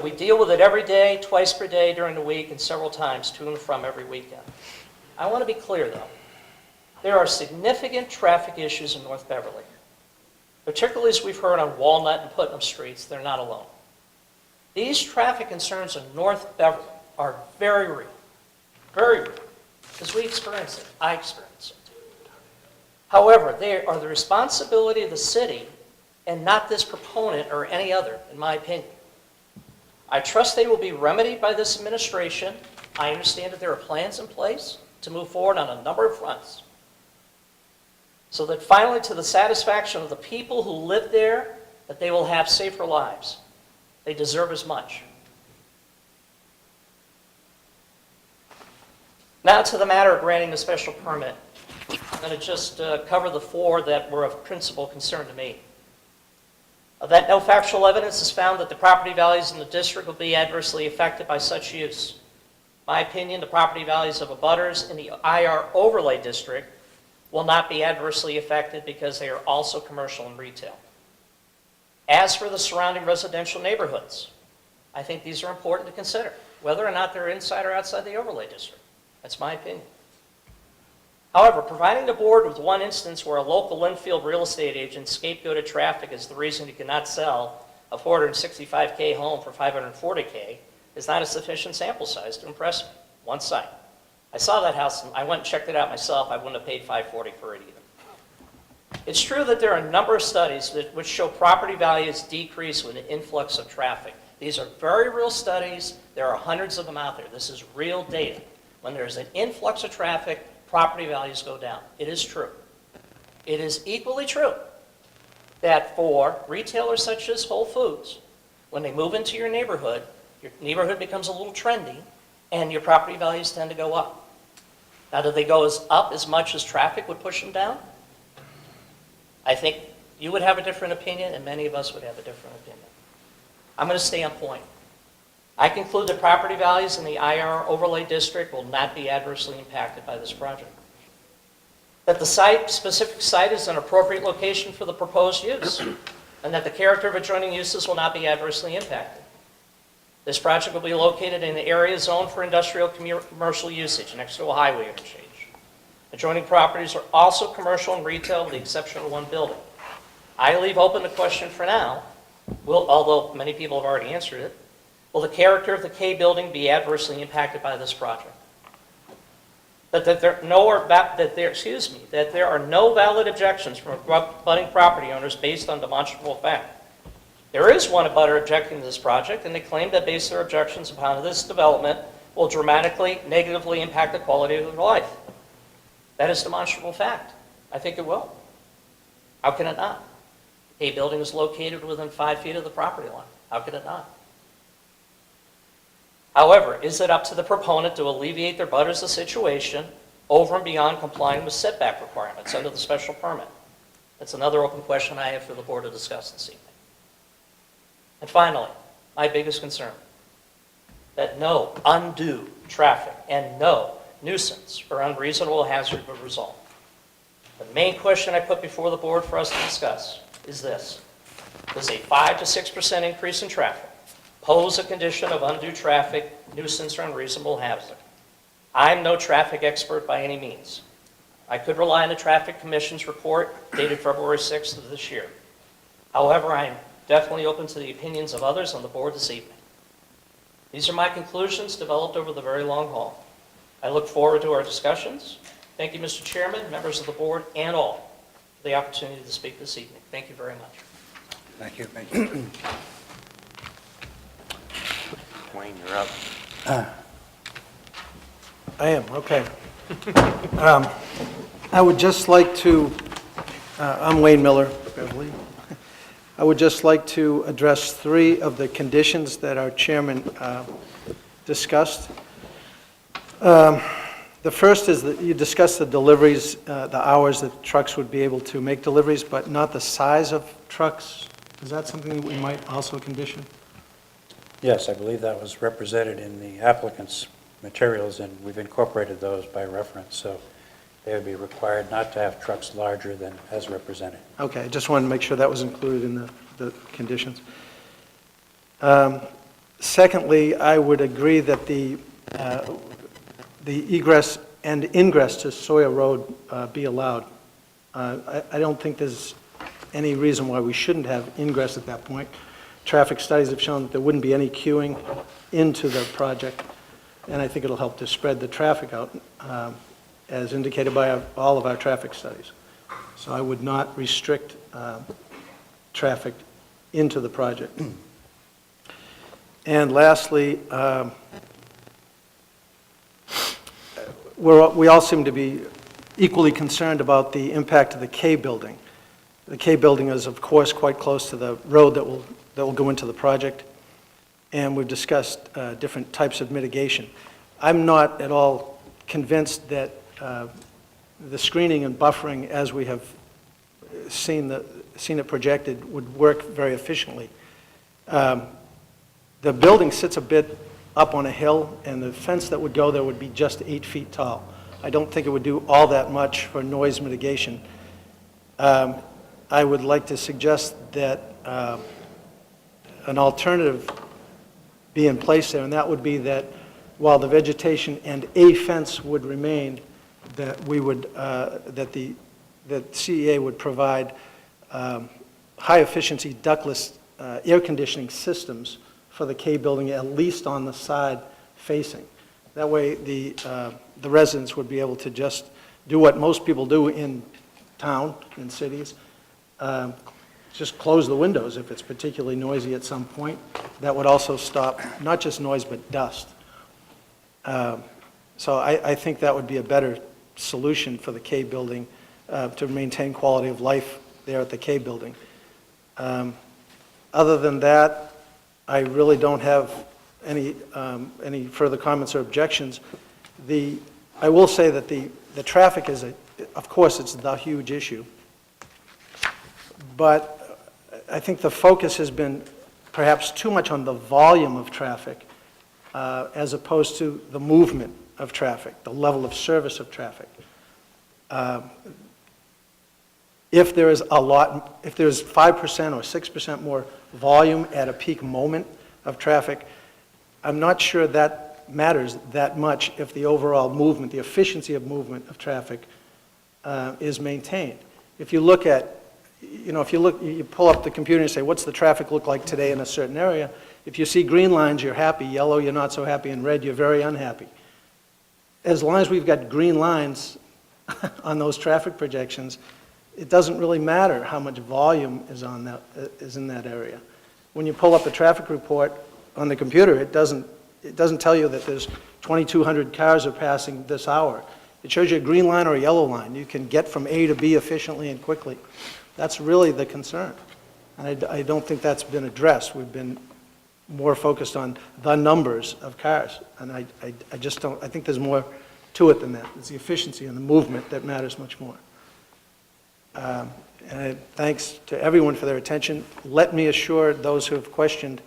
we deal with it every day, twice per day during the week, and several times to and from every weekend. I want to be clear, though. There are significant traffic issues in North Beverly. Particularly as we've heard on Walnut and Putnam Streets, they're not alone. These traffic concerns in North Beverly are very real, because we experience it. I experience it. However, they are the responsibility of the city and not this proponent or any other, in my opinion. I trust they will be remedied by this administration. I understand that there are plans in place to move forward on a number of fronts, so that finally, to the satisfaction of the people who live there, that they will have safer lives. They deserve as much. Now to the matter of granting the special permit. I'm going to just cover the 4 that were of principal concern to me. That no factual evidence is found that the property values in the district will be adversely affected by such use. My opinion, the property values of abutters in the IR overlay district will not be adversely affected because they are also commercial and retail. As for the surrounding residential neighborhoods, I think these are important to consider, whether or not they're inside or outside the overlay district. That's my opinion. However, providing the board with one instance where a local infield real estate agent scapegoated traffic as the reason he could not sell a 465K home for 540K is not a sufficient sample size to impress me. One site. I saw that house, and I went and checked it out myself. I wouldn't have paid $540 for it either. It's true that there are a number of studies which show property values decrease with an influx of traffic. These are very real studies. There are hundreds of them out there. This is real data. When there's an influx of traffic, property values go down. It is true. It is equally true that for retailers such as Whole Foods, when they move into your neighborhood becomes a little trendy, and your property values tend to go up. Now, do they go up as much as traffic would push them down? I think you would have a different opinion, and many of us would have a different opinion. I'm going to stay on point. I conclude that property values in the IR overlay district will not be adversely impacted by this project. That the specific site is an appropriate location for the proposed use, and that the character of adjoining uses will not be adversely impacted. This project will be located in the area zoned for industrial commercial usage next to a highway interchange. Adjoining properties are also commercial and retail with the exception of one building. I leave open the question for now, although many people have already answered it, will the character of the K building be adversely impacted by this project? That there are no valid objections from abutting property owners based on demonstrable fact. There is one abutter objecting to this project, and they claim that based their objections upon this development will dramatically negatively impact the quality of their life. That is demonstrable fact. I think it will. How can it not? A building is located within 5 feet of the property line. How can it not? However, is it up to the proponent to alleviate their butters the situation over and beyond complying with setback requirements under the special permit? That's another open question I have for the board to discuss this evening. And finally, my biggest concern, that no undue traffic and no nuisance or unreasonable hazard would result. The main question I put before the board for us to discuss is this. Does a 5 to 6% increase in traffic pose a condition of undue traffic, nuisance, or unreasonable hazard? I'm no traffic expert by any means. I could rely on the Traffic Commission's report dated February 6th of this year. However, I am definitely open to the opinions of others on the board this evening. These are my conclusions developed over the very long haul. I look forward to our discussions. Thank you, Mr. Chairman, members of the board, and all for the opportunity to speak this evening. Thank you very much. Thank you. Thank you. Wayne, you're up. I am, okay. I would just like to, I'm Wayne Miller, Beverly. I would just like to address 3 of the conditions that our chairman discussed. The first is that you discussed the deliveries, the hours that trucks would be able to make deliveries, but not the size of trucks. Is that something that we might also condition? Yes, I believe that was represented in the applicant's materials, and we've incorporated those by reference, so they would be required not to have trucks larger than as represented. Okay, I just wanted to make sure that was included in the conditions. Secondly, I would agree that the egress and ingress to Sawyer Road be allowed. I don't think there's any reason why we shouldn't have ingress at that point. Traffic studies have shown that there wouldn't be any queuing into the project, and I think it'll help to spread the traffic out, as indicated by all of our traffic studies. So I would not restrict traffic into the project. And lastly, we all seem to be equally concerned about the impact of the K building. The K building is, of course, quite close to the road that will go into the project, and we've discussed different types of mitigation. I'm not at all convinced that the screening and buffering, as we have seen it projected, would work very efficiently. The building sits a bit up on a hill, and the fence that would go there would be just 8 feet tall. I don't think it would do all that much for noise mitigation. I would like to suggest that an alternative be in place there, and that would be that while the vegetation and a fence would remain, that we would, that CEA would provide high-efficiency ductless air conditioning systems for the K building, at least on the side facing. That way, the residents would be able to just do what most people do in town, in cities, just close the windows if it's particularly noisy at some point. That would also stop not just noise, but dust. So I think that would be a better solution for the K building to maintain quality of life there at the K building. Other than that, I really don't have any further comments or objections. I will say that the traffic is, of course, it's the huge issue. But I think the focus has been perhaps too much on the volume of traffic as opposed to the movement of traffic, the level of service of traffic. If there is if there's 5% or 6% more volume at a peak moment of traffic, I'm not sure that matters that much if the overall movement, the efficiency of movement of traffic is maintained. If you look at, you pull up the computer and say, what's the traffic look like today in a certain area? If you see green lines, you're happy. Yellow, you're not so happy. And red, you're very unhappy. As long as we've got green lines on those traffic projections, it doesn't really matter how much volume is in that area. When you pull up a traffic report on the computer, it doesn't tell you that there's 2,200 cars are passing this hour. It shows you a green line or a yellow line. You can get from A to B efficiently and quickly. That's really the concern. And I don't think that's been addressed. We've been more focused on the numbers of cars. And I just don't, I think there's more to it than that. It's the efficiency and the movement that matters much more. And thanks to everyone for their attention. Let me assure those who have questioned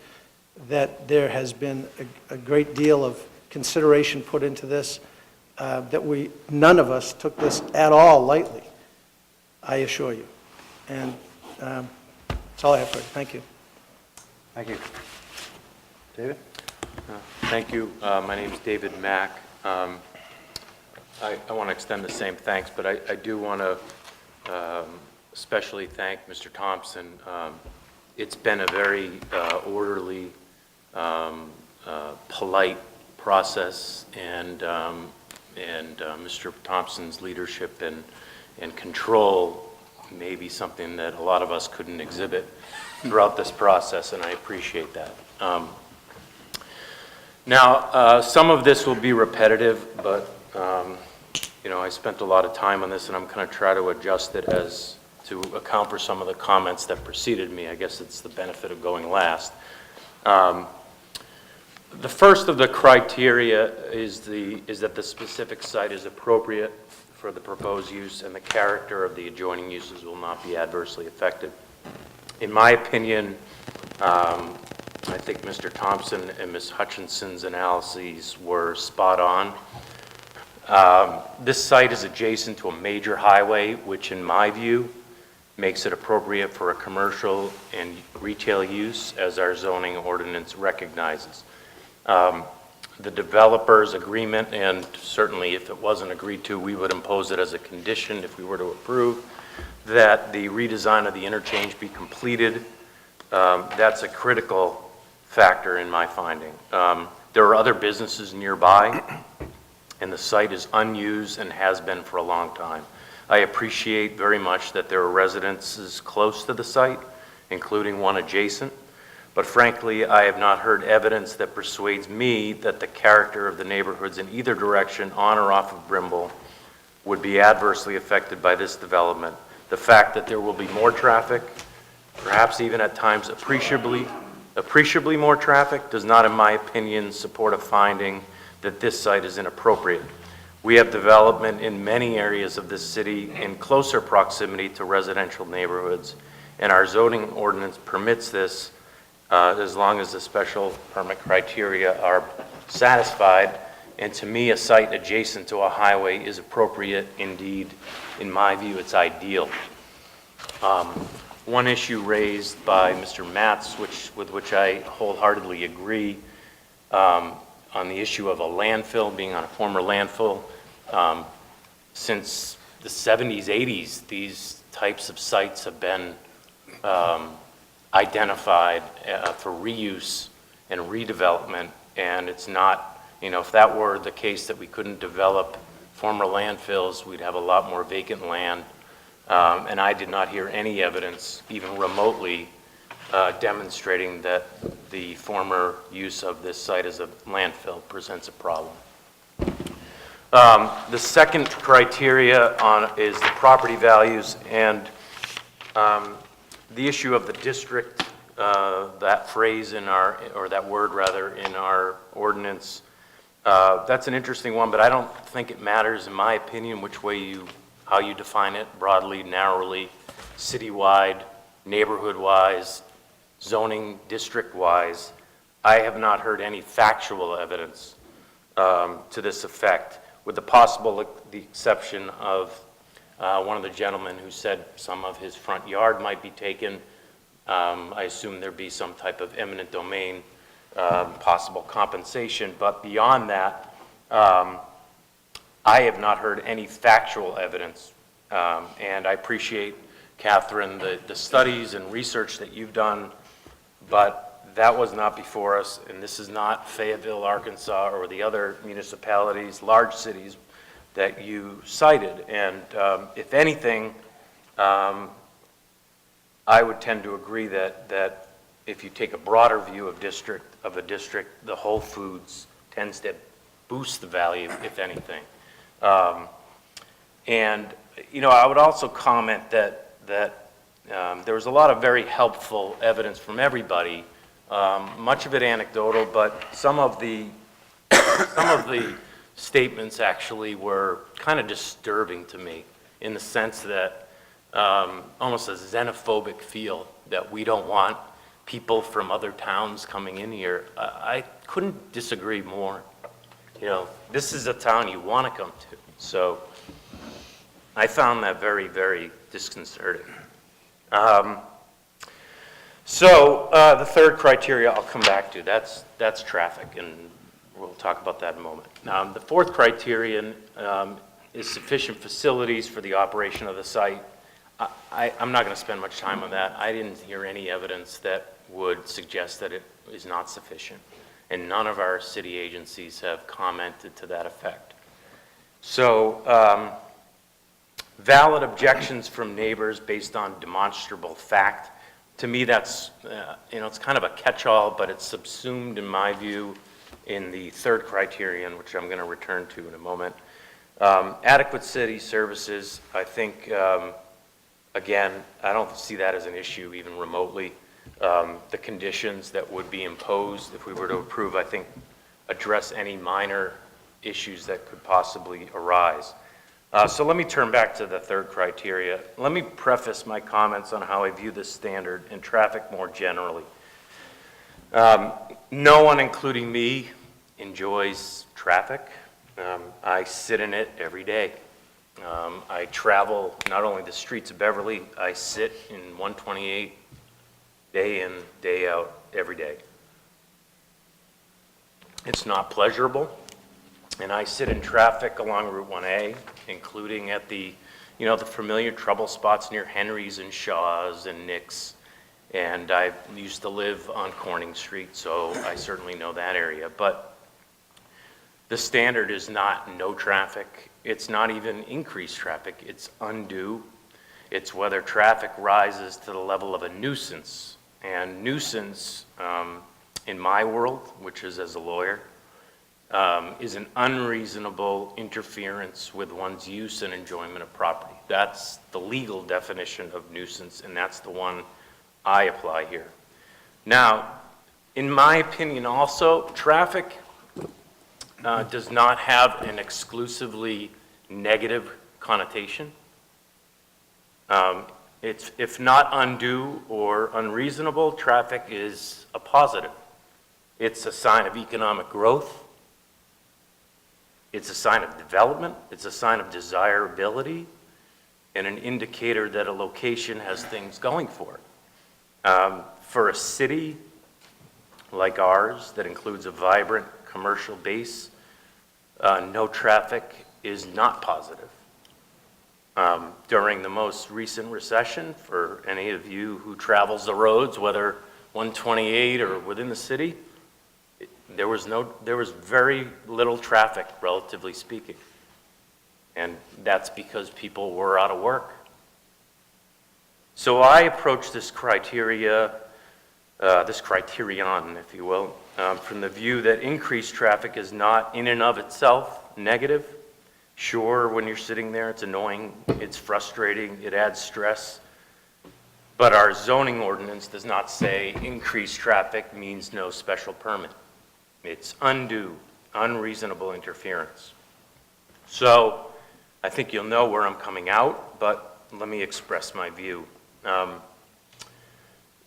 that there has been a great deal of consideration put into this, that none of us took this at all lightly, I assure you. And that's all I have for you. Thank you. Thank you. David? Thank you. My name is David Mack. I want to extend the same thanks, but I do want to especially thank Mr. Thompson. It's been a very orderly, polite process, and Mr. Thompson's leadership and control may be something that a lot of us couldn't exhibit throughout this process, and I appreciate that. Now, some of this will be repetitive, but I spent a lot of time on this, and I'm going to try to adjust it to account for some of the comments that preceded me. I guess it's the benefit of going last. The first of the criteria is that the specific site is appropriate for the proposed use, and the character of the adjoining uses will not be adversely affected. In my opinion, I think Mr. Thompson and Ms. Hutchinson's analyses were spot on. This site is adjacent to a major highway, which in my view makes it appropriate for a commercial and retail use, as our zoning ordinance recognizes. The developer's agreement, and certainly if it wasn't agreed to, we would impose it as a condition if we were to approve, that the redesign of the interchange be completed. That's a critical factor in my finding. There are other businesses nearby, and the site is unused and has been for a long time. I appreciate very much that there are residences close to the site, including one adjacent, but frankly, I have not heard evidence that persuades me that the character of the neighborhoods in either direction, on or off of Brimbal, would be adversely affected by this development. The fact that there will be more traffic, perhaps even at times appreciably more traffic, does not, in my opinion, support a finding that this site is inappropriate. We have development in many areas of this city in closer proximity to residential neighborhoods, and our zoning ordinance permits this as long as the special permit criteria are satisfied. And to me, a site adjacent to a highway is appropriate. Indeed, in my view, it's ideal. one issue raised by Mr. Matz, with which I wholeheartedly agree, on the issue of a landfill, being on a former landfill. Since the 70s, 80s, these types of sites have been identified for reuse and redevelopment, and it's not, if that were the case that we couldn't develop former landfills, we'd have a lot more vacant land. And I did not hear any evidence, even remotely, demonstrating that the former use of this site as a landfill presents a problem. The second criteria is the property values, and the issue of the district, that phrase or that word rather, in our ordinance, that's an interesting one, but I don't think it matters, in my opinion, how you define it, broadly, narrowly, citywide, neighborhood-wise, zoning district-wise. I have not heard any factual evidence to this effect, with the exception of one of the gentlemen who said some of his front yard might be taken. I assume there'd be some type of eminent domain, possible compensation, but beyond that, I have not heard any factual evidence, and I appreciate, Catherine, the studies and research that you've done, but that was not before us, and this is not Fayetteville, Arkansas, or the other municipalities, large cities that you cited. And if anything, I would tend to agree that if you take a broader view of a district, the Whole Foods tends to boost the value, if anything. And, I would also comment that there was a lot of very helpful evidence from everybody, much of it anecdotal, but some of the statements actually were kind of disturbing to me, in the sense that almost a xenophobic feel that we don't want people from other towns coming in here. I couldn't disagree more. This is a town you want to come to. So I found that very, very disconcerting. The third criteria I'll come back to, that's traffic, and we'll talk about that in a moment. The fourth criterion is sufficient facilities for the operation of the site. I'm not going to spend much time on that. I didn't hear any evidence that would suggest that it is not sufficient, and none of our city agencies have commented to that effect. So, valid objections from neighbors based on demonstrable fact. To me, that's, it's kind of a catch-all, but it's subsumed, in my view, in the third criterion, which I'm going to return to in a moment. Adequate city services, I think, again, I don't see that as an issue even remotely. The conditions that would be imposed if we were to approve, I think, address any minor issues that could possibly arise. So let me turn back to the third criteria. Let me preface my comments on how I view this standard and traffic more generally. No one, including me, enjoys traffic. I sit in it every day. I travel not only the streets of Beverly, I sit in 128 day in, day out, every day. It's not pleasurable, and I sit in traffic along Route 1A, including at the familiar trouble spots near Henry's and Shaw's and Nick's, and I used to live on Corning Street, so I certainly know that area. But the standard is not no traffic. It's not even increased traffic. It's undue. It's whether traffic rises to the level of a nuisance. And nuisance, in my world, which is as a lawyer, is an unreasonable interference with one's use and enjoyment of property. That's the legal definition of nuisance, and that's the one I apply here. Now, in my opinion also, traffic does not have an exclusively negative connotation. If not undue or unreasonable, traffic is a positive. It's a sign of economic growth. It's a sign of development. It's a sign of desirability. and an indicator that a location has things going for it. For a city like ours that includes a vibrant commercial base, no traffic is not positive. During the most recent recession, for any of you who travels the roads, whether 128 or within the city, there was very little traffic, relatively speaking. And that's because people were out of work. So I approach this criterion, if you will, from the view that increased traffic is not in and of itself negative. Sure, when you're sitting there, it's annoying, it's frustrating, it adds stress. But our zoning ordinance does not say increased traffic means no special permit. It's undue, unreasonable interference. So I think you'll know where I'm coming out, but let me express my view.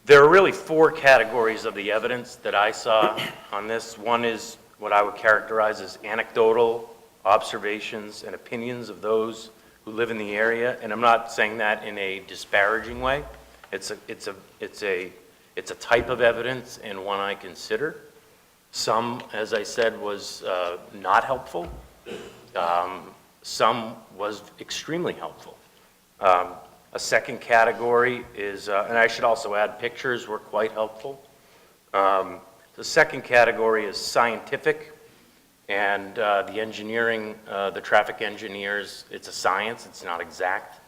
There are really 4 categories of the evidence that I saw on this. One is what I would characterize as anecdotal observations and opinions of those who live in the area, and I'm not saying that in a disparaging way. It's a type of evidence and one I consider. Some, as I said, was not helpful. Some was extremely helpful. A second category is, and I should also add, pictures were quite helpful. The second category is scientific, and the engineering, the traffic engineers, it's a science, it's not exact.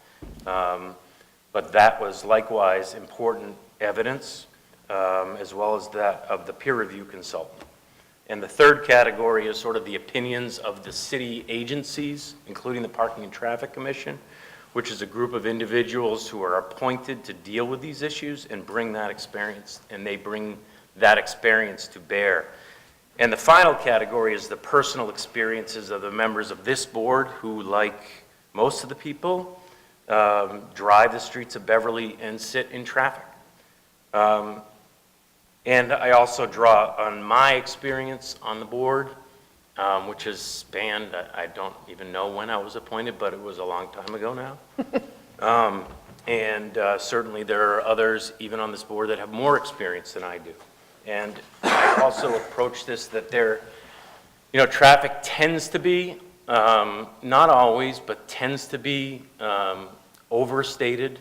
But that was likewise important evidence, as well as that of the peer review consultant. And the third category is sort of the opinions of the city agencies, including the Parking and Traffic Commission, which is a group of individuals who are appointed to deal with these issues and bring that experience, and they bring that experience to bear. And the final category is the personal experiences of the members of this board who, like most of the people, drive the streets of Beverly and sit in traffic. And I also draw on my experience on the board, which has spanned, I don't even know when I was appointed, but it was a long time ago now. And certainly there are others, even on this board, that have more experience than I do. And I also approach this that traffic tends to be, not always, but tends to be overstated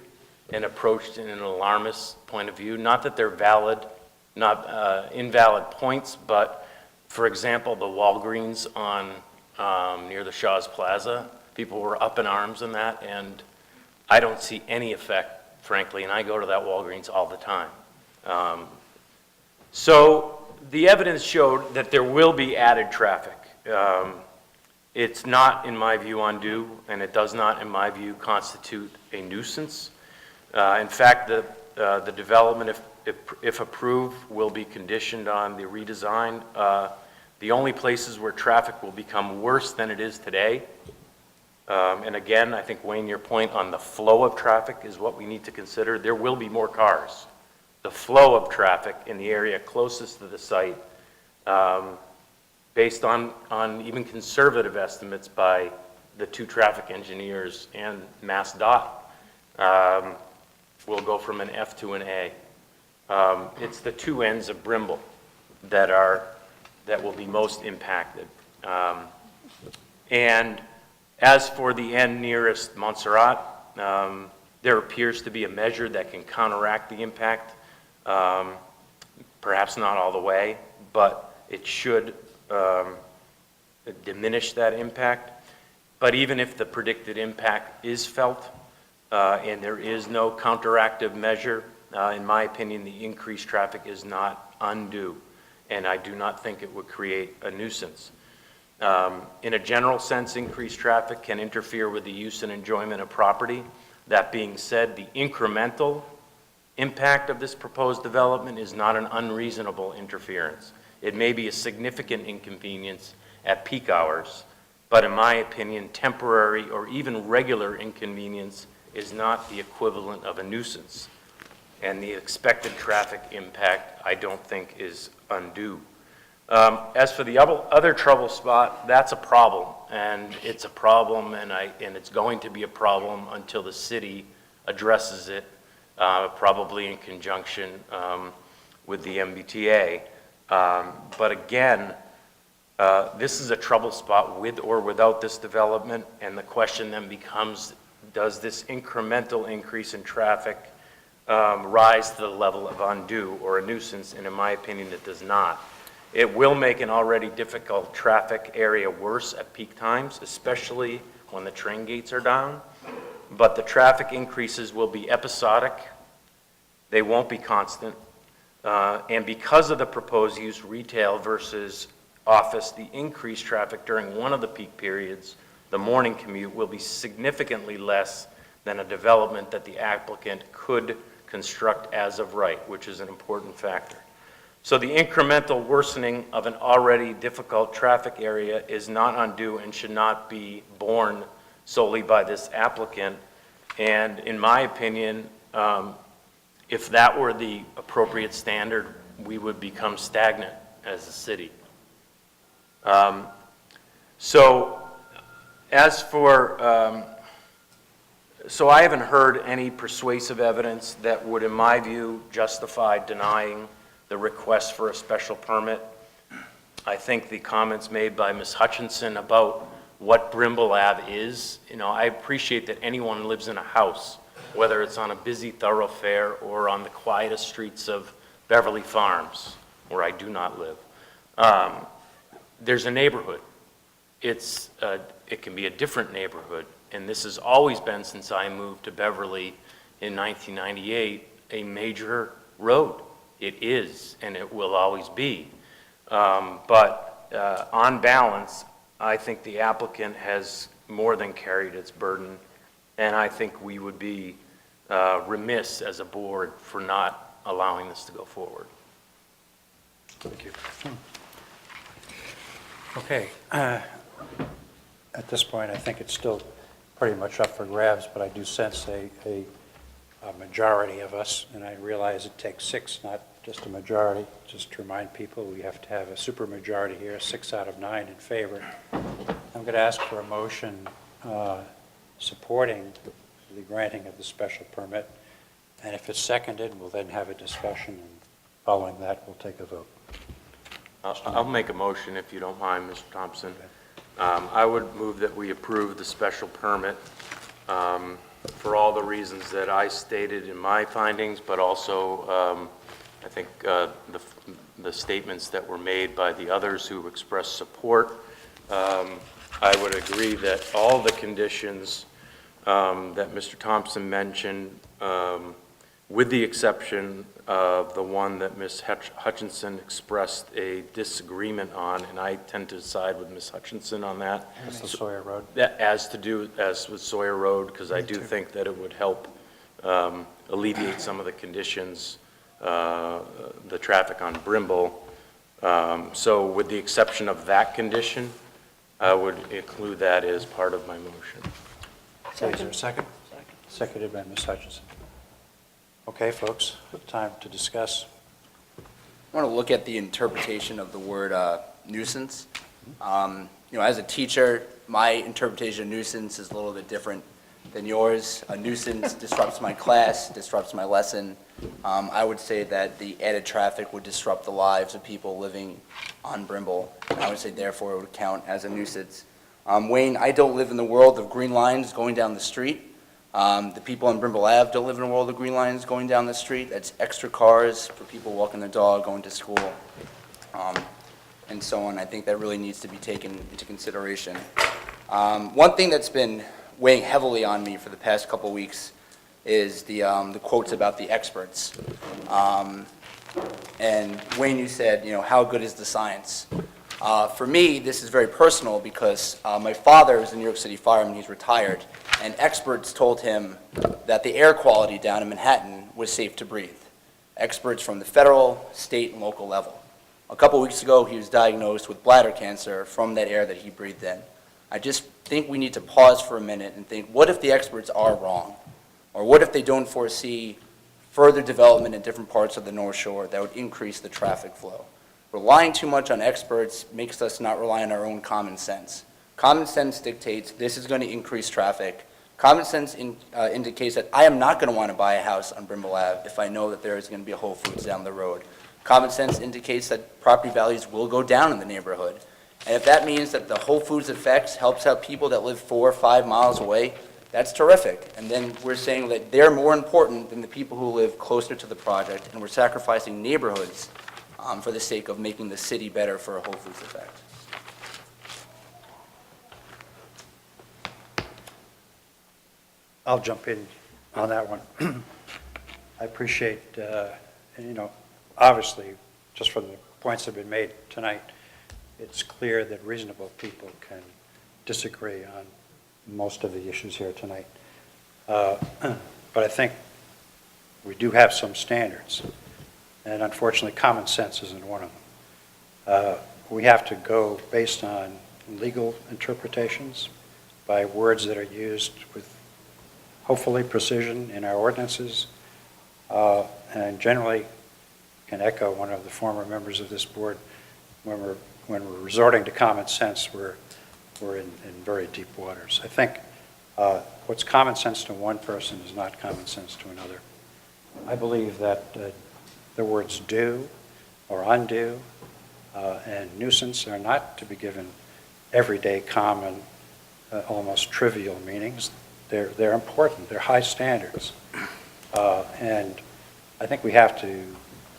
and approached in an alarmist point of view. Not that they're valid, not invalid points, but for example, the Walgreens on near the Shaw's Plaza, people were up in arms on that, and I don't see any effect, frankly, and I go to that Walgreens all the time. So the evidence showed that there will be added traffic. It's not, in my view, undue, and it does not, in my view, constitute a nuisance. In fact, the development, if approved, will be conditioned on the redesign. The only places where traffic will become worse than it is today, and again, I think, Wayne, your point on the flow of traffic is what we need to consider. There will be more cars. The flow of traffic in the area closest to the site, based on even conservative estimates by the 2 traffic engineers and MassDOT, will go from an F to an A. It's the 2 ends of Brimbal that will be most impacted. And as for the end nearest Montserrat, there appears to be a measure that can counteract the impact. Perhaps not all the way, but it should diminish that impact. But even if the predicted impact is felt, and there is no counteractive measure, in my opinion, the increased traffic is not undue, and I do not think it would create a nuisance. In a general sense, increased traffic can interfere with the use and enjoyment of property. That being said, the incremental impact of this proposed development is not an unreasonable interference. It may be a significant inconvenience at peak hours, but in my opinion, temporary or even regular inconvenience is not the equivalent of a nuisance. And the expected traffic impact, I don't think, is undue. As for the other trouble spot, that's a problem, and it's a problem, and it's going to be a problem until the city addresses it, probably in conjunction with the MBTA. But again, this is a trouble spot with or without this development, and the question then becomes, does this incremental increase in traffic rise to the level of undue or a nuisance? And in my opinion, it does not. It will make an already difficult traffic area worse at peak times, especially when the train gates are down. But the traffic increases will be episodic. They won't be constant. And because of the proposed use, retail versus office, the increased traffic during one of the peak periods, the morning commute, will be significantly less than a development that the applicant could construct as of right, which is an important factor. So the incremental worsening of an already difficult traffic area is not undue and should not be borne solely by this applicant. And in my opinion, if that were the appropriate standard, we would become stagnant as a city. So I haven't heard any persuasive evidence that would, in my view, justify denying the request for a special permit. I think the comments made by Ms. Hutchinson about what Brimbal Ave is, I appreciate that anyone lives in a house, whether it's on a busy thoroughfare or on the quietest streets of Beverly Farms, where I do not live. There's a neighborhood. It can be a different neighborhood, and this has always been, since I moved to Beverly in 1998, a major road. It is, and it will always be. But on balance, I think the applicant has more than carried its burden, and I think we would be remiss as a board for not allowing this to go forward. Thank you. Okay. At this point, I think it's still pretty much up for grabs, but I do sense a majority of us, and I realize it takes 6, not just a majority. Just to remind people, we have to have a supermajority here, 6 out of 9 in favor. I'm going to ask for a motion supporting the granting of the special permit, and if it's seconded, we'll then have a discussion, and following that, we'll take a vote. I'll make a motion if you don't mind, Mr. Thompson. I would move that we approve the special permit for all the reasons that I stated in my findings, but also I think the statements that were made by the others who expressed support. I would agree that all the conditions that Mr. Thompson mentioned, with the exception of the one that Ms. Hutchinson expressed a disagreement on, and I tend to side with Ms. Hutchinson on that. That's the Sawyer Road. As with Sawyer Road, because I do think that it would help alleviate some of the conditions, the traffic on Brimbal. So with the exception of that condition, I would include that as part of my motion. Is there a second? Seconded by Ms. Hutchinson. Okay, folks, time to discuss. I want to look at the interpretation of the word nuisance. As a teacher, my interpretation of nuisance is a little bit different than yours. A nuisance disrupts my class, disrupts my lesson. I would say that the added traffic would disrupt the lives of people living on Brimbal. I would say, therefore, it would count as a nuisance. Wayne, I don't live in the world of green lines going down the street. The people on Brimbal Ave don't live in a world of green lines going down the street. That's extra cars for people walking their dog, going to school, and so on. I think that really needs to be taken into consideration. One thing that's been weighing heavily on me for the past couple weeks is the quotes about the experts. And Wayne, you said, how good is the science? For me, this is very personal because my father is a New York City fireman. He's retired, and experts told him that the air quality down in Manhattan was safe to breathe. Experts from the federal, state, and local level. A couple weeks ago, he was diagnosed with bladder cancer from that air that he breathed in. I just think we need to pause for a minute and think, what if the experts are wrong? Or what if they don't foresee further development in different parts of the North Shore that would increase the traffic flow? Relying too much on experts makes us not rely on our own common sense. Common sense dictates this is going to increase traffic. Common sense indicates that I am not going to want to buy a house on Brimbal Ave if I know that there is going to be a Whole Foods down the road. Common sense indicates that property values will go down in the neighborhood. And if that means that the Whole Foods effects helps out people that live 4 or 5 miles away, that's terrific. And then we're saying that they're more important than the people who live closer to the project, and we're sacrificing neighborhoods for the sake of making the city better for a Whole Foods effect. I'll jump in on that one. I appreciate, obviously, just from the points that have been made tonight, it's clear that reasonable people can disagree on most of the issues here tonight. But I think we do have some standards, and unfortunately, common sense isn't one of them. We have to go based on legal interpretations by words that are used with hopefully precision in our ordinances, and generally can echo one of the former members of this board. When we're resorting to common sense, we're in very deep waters. I think what's common sense to one person is not common sense to another. I believe that the words do or undue and nuisance are not to be given everyday common, almost trivial meanings. They're important. They're high standards. And I think we have to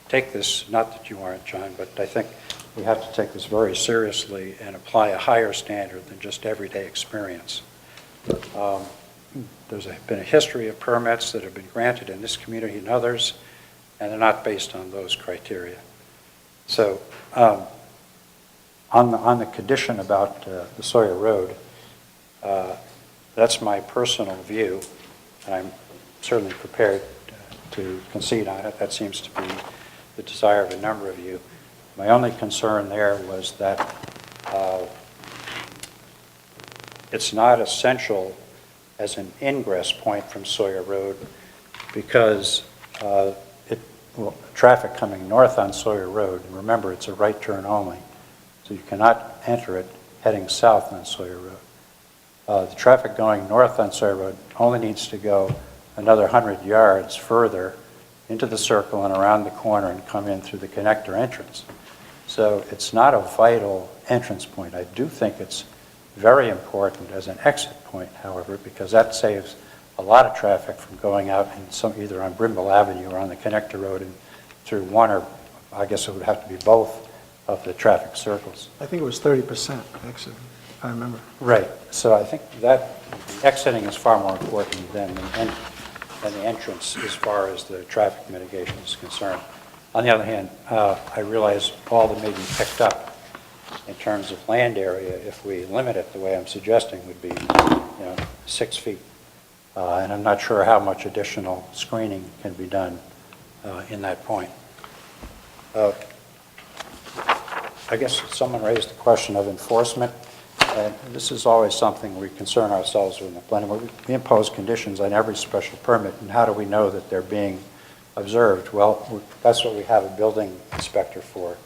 take this, not that you aren't, John, but I think we have to take this very seriously and apply a higher standard than just everyday experience. There's been a history of permits that have been granted in this community and others, and they're not based on those criteria. So on the condition about the Sawyer Road, that's my personal view, and I'm certainly prepared to concede on it. That seems to be the desire of a number of you. My only concern there was that it's not essential as an ingress point from Sawyer Road because traffic coming north on Sawyer Road, and remember it's a right turn only, so you cannot enter it heading south on Sawyer Road. The traffic going north on Sawyer Road only needs to go another 100 yards further into the circle and around the corner and come in through the connector entrance. So it's not a vital entrance point. I do think it's very important as an exit point, however, because that saves a lot of traffic from going out in either on Brimbal Avenue or on the connector road and through one, or I guess it would have to be both of the traffic circles. I think it was 30% exit, if I remember. Right. So I think that exiting is far more important than the entrance as far as the traffic mitigation is concerned. On the other hand, I realize all that may be picked up in terms of land area, if we limit it the way I'm suggesting, would be 6 feet. And I'm not sure how much additional screening can be done in that point. I guess someone raised the question of enforcement, and this is always something we concern ourselves with in the planning. We impose conditions on every special permit, and how do we know that they're being observed? Well, that's what we have a building inspector for.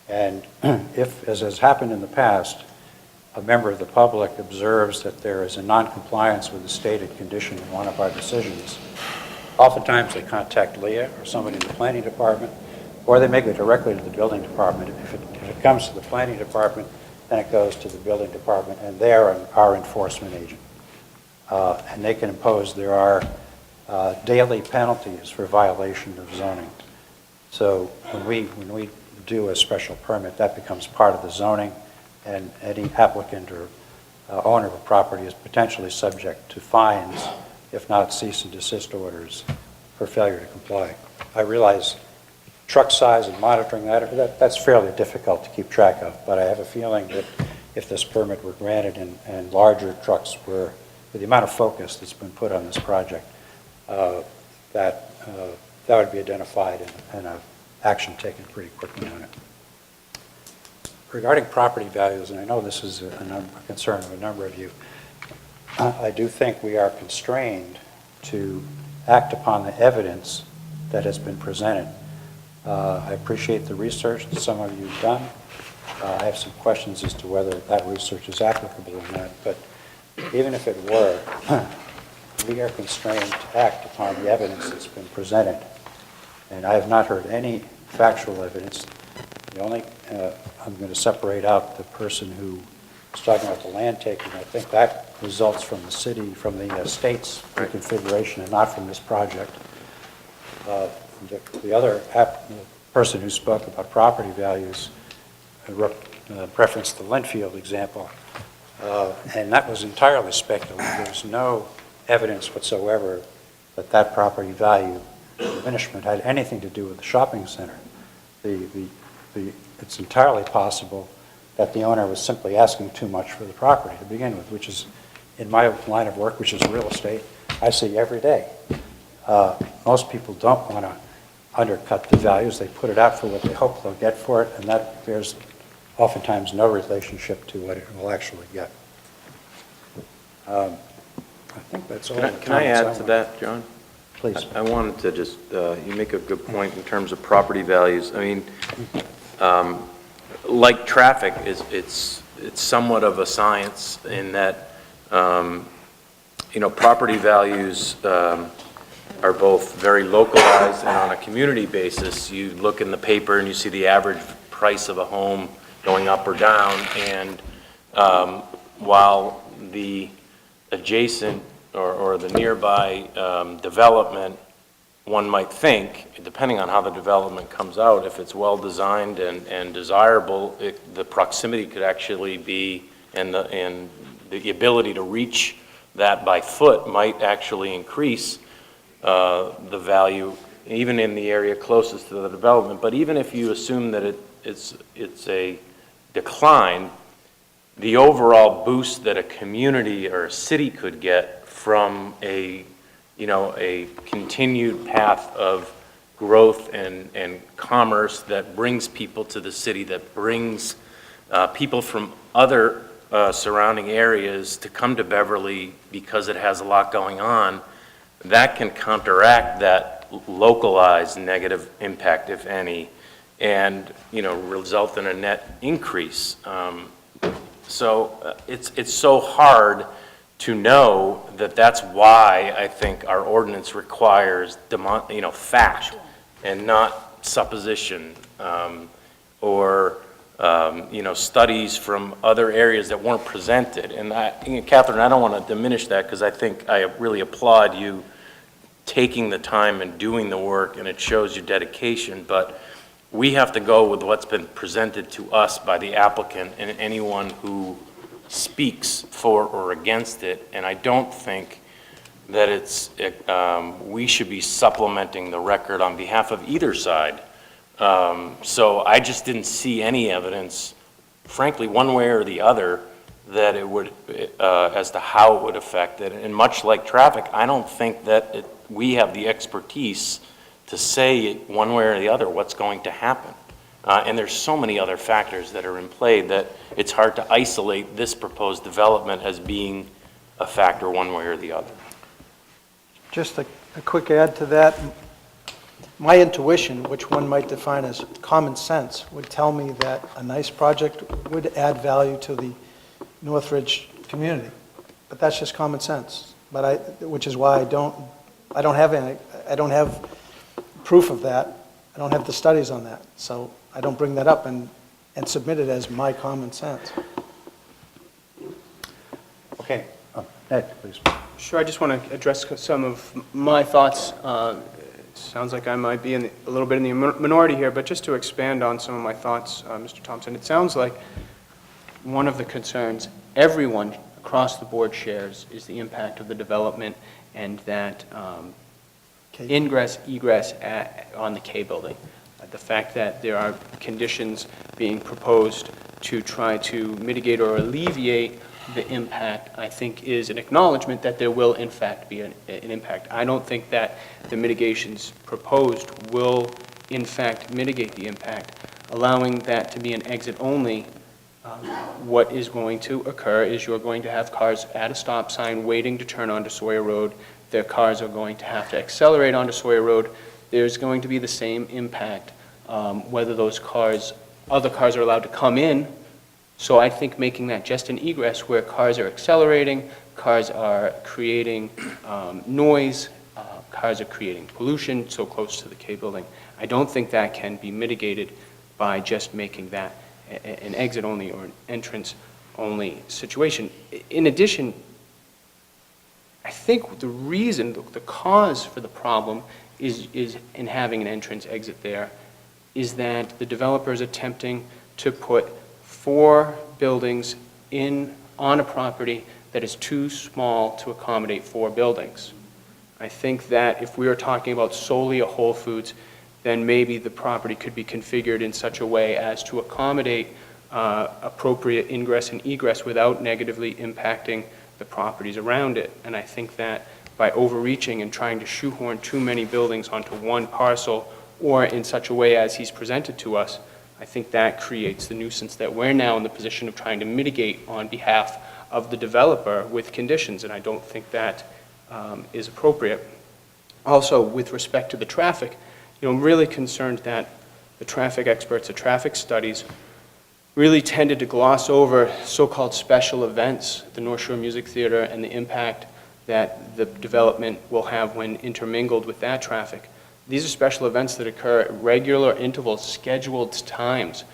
And if, as has happened in the past, a member of the public observes that there is a non-compliance with the stated condition in one of our decisions, oftentimes they contact Leah or somebody in the planning department, or they may go directly to the building department. If it comes to the planning department, then it goes to the building department, and they're our enforcement agent. And they can impose, there are daily penalties for violation of zoning. So when we do a special permit, that becomes part of the zoning, and any applicant or owner of a property is potentially subject to fines, if not cease and desist orders, for failure to comply. I realize truck size and monitoring that's fairly difficult to keep track of, but I have a feeling that if this permit were granted and larger trucks were, with the amount of focus that's been put on this project, that would be identified and action taken pretty quickly on it. Regarding property values, and I know this is a concern of a number of you, I do think we are constrained to act upon the evidence that has been presented. I appreciate the research that some of you have done. I have some questions as to whether that research is applicable or not, but even if it were, we are constrained to act upon the evidence that's been presented. And I have not heard any factual evidence. The only, I'm going to separate out the person who was talking about the land taking. I think that results from the city, from the state's reconfiguration and not from this project. The other person who spoke about property values referenced the Linfield example, and that was entirely speculative. There's no evidence whatsoever that that property value diminishment had anything to do with the shopping center. It's entirely possible that the owner was simply asking too much for the property to begin with, which is, in my line of work, which is real estate, I see every day. Most people don't want to undercut the values. They put it out for what they hope they'll get for it, and that bears oftentimes no relationship to what it will actually get. I think that's all. Can I add to that, John? Please. I wanted to just, you make a good point in terms of property values. I mean, like traffic, it's somewhat of a science in that, property values are both very localized and on a community basis. You look in the paper and you see the average price of a home going up or down, and while the adjacent or the nearby development, one might think, depending on how the development comes out, if it's well-designed and desirable, the proximity could actually be, and the ability to reach that by foot might actually increase the value, even in the area closest to the development. But even if you assume that it's a decline, the overall boost that a community or a city could get from a continued path of growth and commerce that brings people to the city, that brings people from other surrounding areas to come to Beverly because it has a lot going on, that can counteract that localized negative impact, if any, and result in a net increase. So it's so hard to know that that's why I think our ordinance requires fact and not supposition or studies from other areas that weren't presented. And Catherine, I don't want to diminish that, because I think I really applaud you taking the time and doing the work, and it shows your dedication. But we have to go with what's been presented to us by the applicant and anyone who speaks for or against it. And I don't think that we should be supplementing the record on behalf of either side. So I just didn't see any evidence, frankly, one way or the other, that it would, as to how it would affect it. And much like traffic, I don't think that we have the expertise to say one way or the other what's going to happen. And there's so many other factors that are in play that it's hard to isolate this proposed development as being a factor one way or the other. Just a quick add to that. My intuition, which one might define as common sense, would tell me that a nice project would add value to the Northridge community. But that's just common sense. Which is why I don't have proof of that. I don't have the studies on that. So I don't bring that up and submit it as my common sense. Okay. Ed, please. Sure, I just want to address some of my thoughts. It sounds like I might be a little bit in the minority here, but just to expand on some of my thoughts, Mr. Thompson, it sounds like one of the concerns everyone across the board shares is the impact of the development and that ingress, egress on the K building. The fact that there are conditions being proposed to try to mitigate or alleviate the impact, I think, is an acknowledgement that there will, in fact, be an impact. I don't think that the mitigations proposed will, in fact, mitigate the impact. Allowing that to be an exit only, what is going to occur is you're going to have cars at a stop sign waiting to turn onto Sawyer Road. Their cars are going to have to accelerate onto Sawyer Road. There's going to be the same impact whether those cars, other cars are allowed to come in. So I think making that just an egress where cars are accelerating, cars are creating noise, cars are creating pollution so close to the K building. I don't think that can be mitigated by just making that an exit-only or an entrance-only situation. In addition, I think the reason, the cause for the problem is in having an entrance-exit there, is that the developer is attempting to put 4 buildings on a property that is too small to accommodate 4 buildings. I think that if we are talking about solely a Whole Foods, then maybe the property could be configured in such a way as to accommodate appropriate ingress and egress without negatively impacting the properties around it. And I think that by overreaching and trying to shoehorn too many buildings onto one parcel, or in such a way as he's presented to us, I think that creates the nuisance that we're now in the position of trying to mitigate on behalf of the developer with conditions, and I don't think that is appropriate. Also, with respect to the traffic, I'm really concerned that the traffic experts, the traffic studies, really tended to gloss over so-called special events, the North Shore Music Theater, and the impact that the development will have when intermingled with that traffic. These are special events that occur at regular intervals, scheduled times.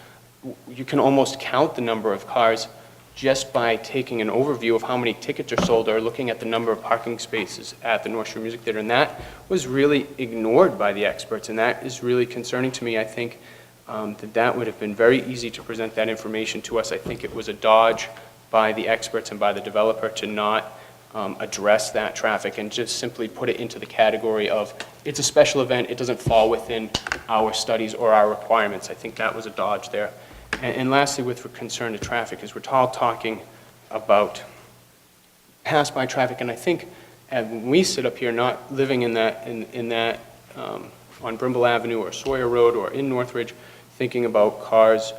You can almost count the number of cars just by taking an overview of how many tickets are sold or looking at the number of parking spaces at the North Shore Music Theater. And that was really ignored by the experts, and that is really concerning to me. I think that would have been very easy to present that information to us. I think it was a dodge by the experts and by the developer to not address that traffic and just simply put it into the category of it's a special event, it doesn't fall within our studies or our requirements. I think that was a dodge there. And lastly, with concern to traffic, is we're all talking about pass-by traffic, and I think when we sit up here not living in that on Brimbal Avenue or Sawyer Road or in Northridge, thinking about cars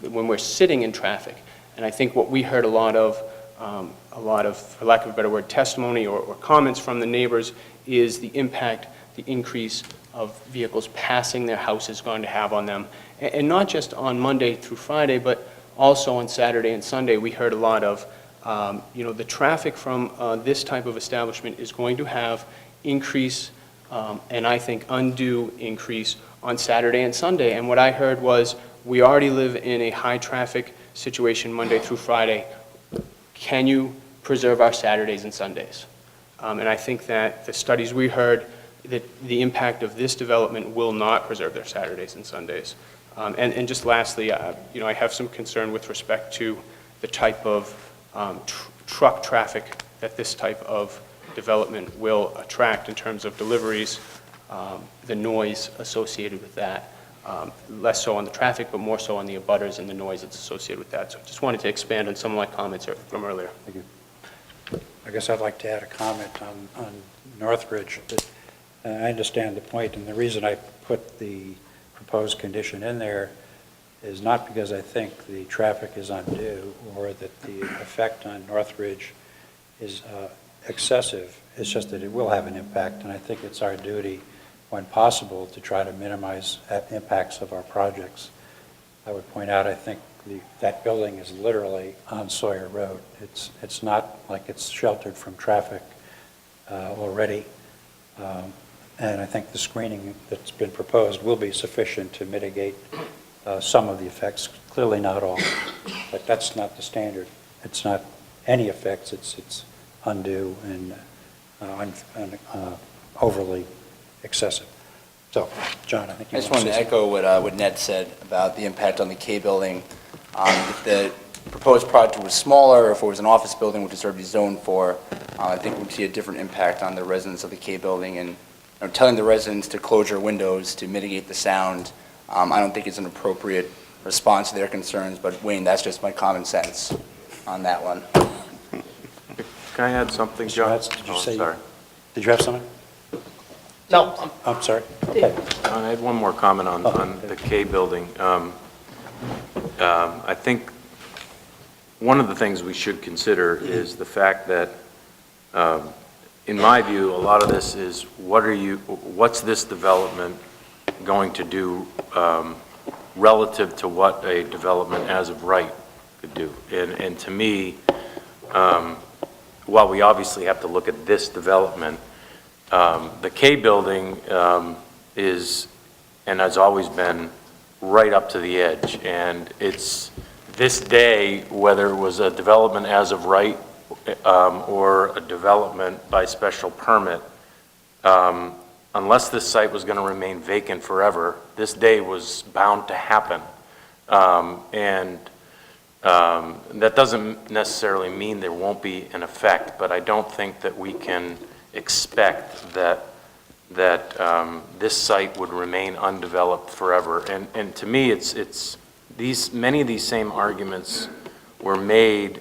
when we're sitting in traffic. And I think what we heard a lot of, for lack of a better word, testimony or comments from the neighbors is the impact, the increase of vehicles passing their house is going to have on them. And not just on Monday through Friday, but also on Saturday and Sunday. We heard a lot of, the traffic from this type of establishment is going to have increase, and I think undue increase on Saturday and Sunday. And what I heard was, we already live in a high traffic situation Monday through Friday. Can you preserve our Saturdays and Sundays? And I think that the studies we heard, that the impact of this development will not preserve their Saturdays and Sundays. And just lastly, I have some concern with respect to the type of truck traffic that this type of development will attract in terms of deliveries, the noise associated with that, less so on the traffic, but more so on the abutters and the noise that's associated with that. So I just wanted to expand on some of my comments from earlier. Thank you. I guess I'd like to add a comment on Northridge. I understand the point, and the reason I put the proposed condition in there is not because I think the traffic is undue or that the effect on Northridge is excessive. It's just that it will have an impact, and I think it's our duty, when possible, to try to minimize impacts of our projects. I would point out, I think that building is literally on Sawyer Road. It's not like it's sheltered from traffic already. And I think the screening that's been proposed will be sufficient to mitigate some of the effects, clearly not all, but that's not the standard. It's not any effects, it's undue and overly excessive. So, John, I think you I just want wanted to to echo what Ned said about the impact on the K building. If the proposed project was smaller, or if it was an office building which is already zoned for, I think we'd see a different impact on the residents of the K building. And telling the residents to close your windows to mitigate the sound, I don't think is an appropriate response to their concerns. But Wayne, that's just my common sense on that one. Can I add something, Mr. John? Hudson, did you Oh, say- sorry. Did you have something? No, I'm sorry. Okay. I had one more comment on the K building. I think one of the things we should consider is the fact that, in my view, a lot of this is what's this development going to do relative to what a development as of right could do. And to me, while we obviously have to look at this development, the K building is, and has always been, right up to the edge. And it's this day, whether it was a development as of right or a development by special permit, unless this site was going to remain vacant forever, this day was bound to happen. And that doesn't necessarily mean there won't be an effect, but I don't think that we can expect that this site would remain undeveloped forever. And to me, it's many of these same arguments were made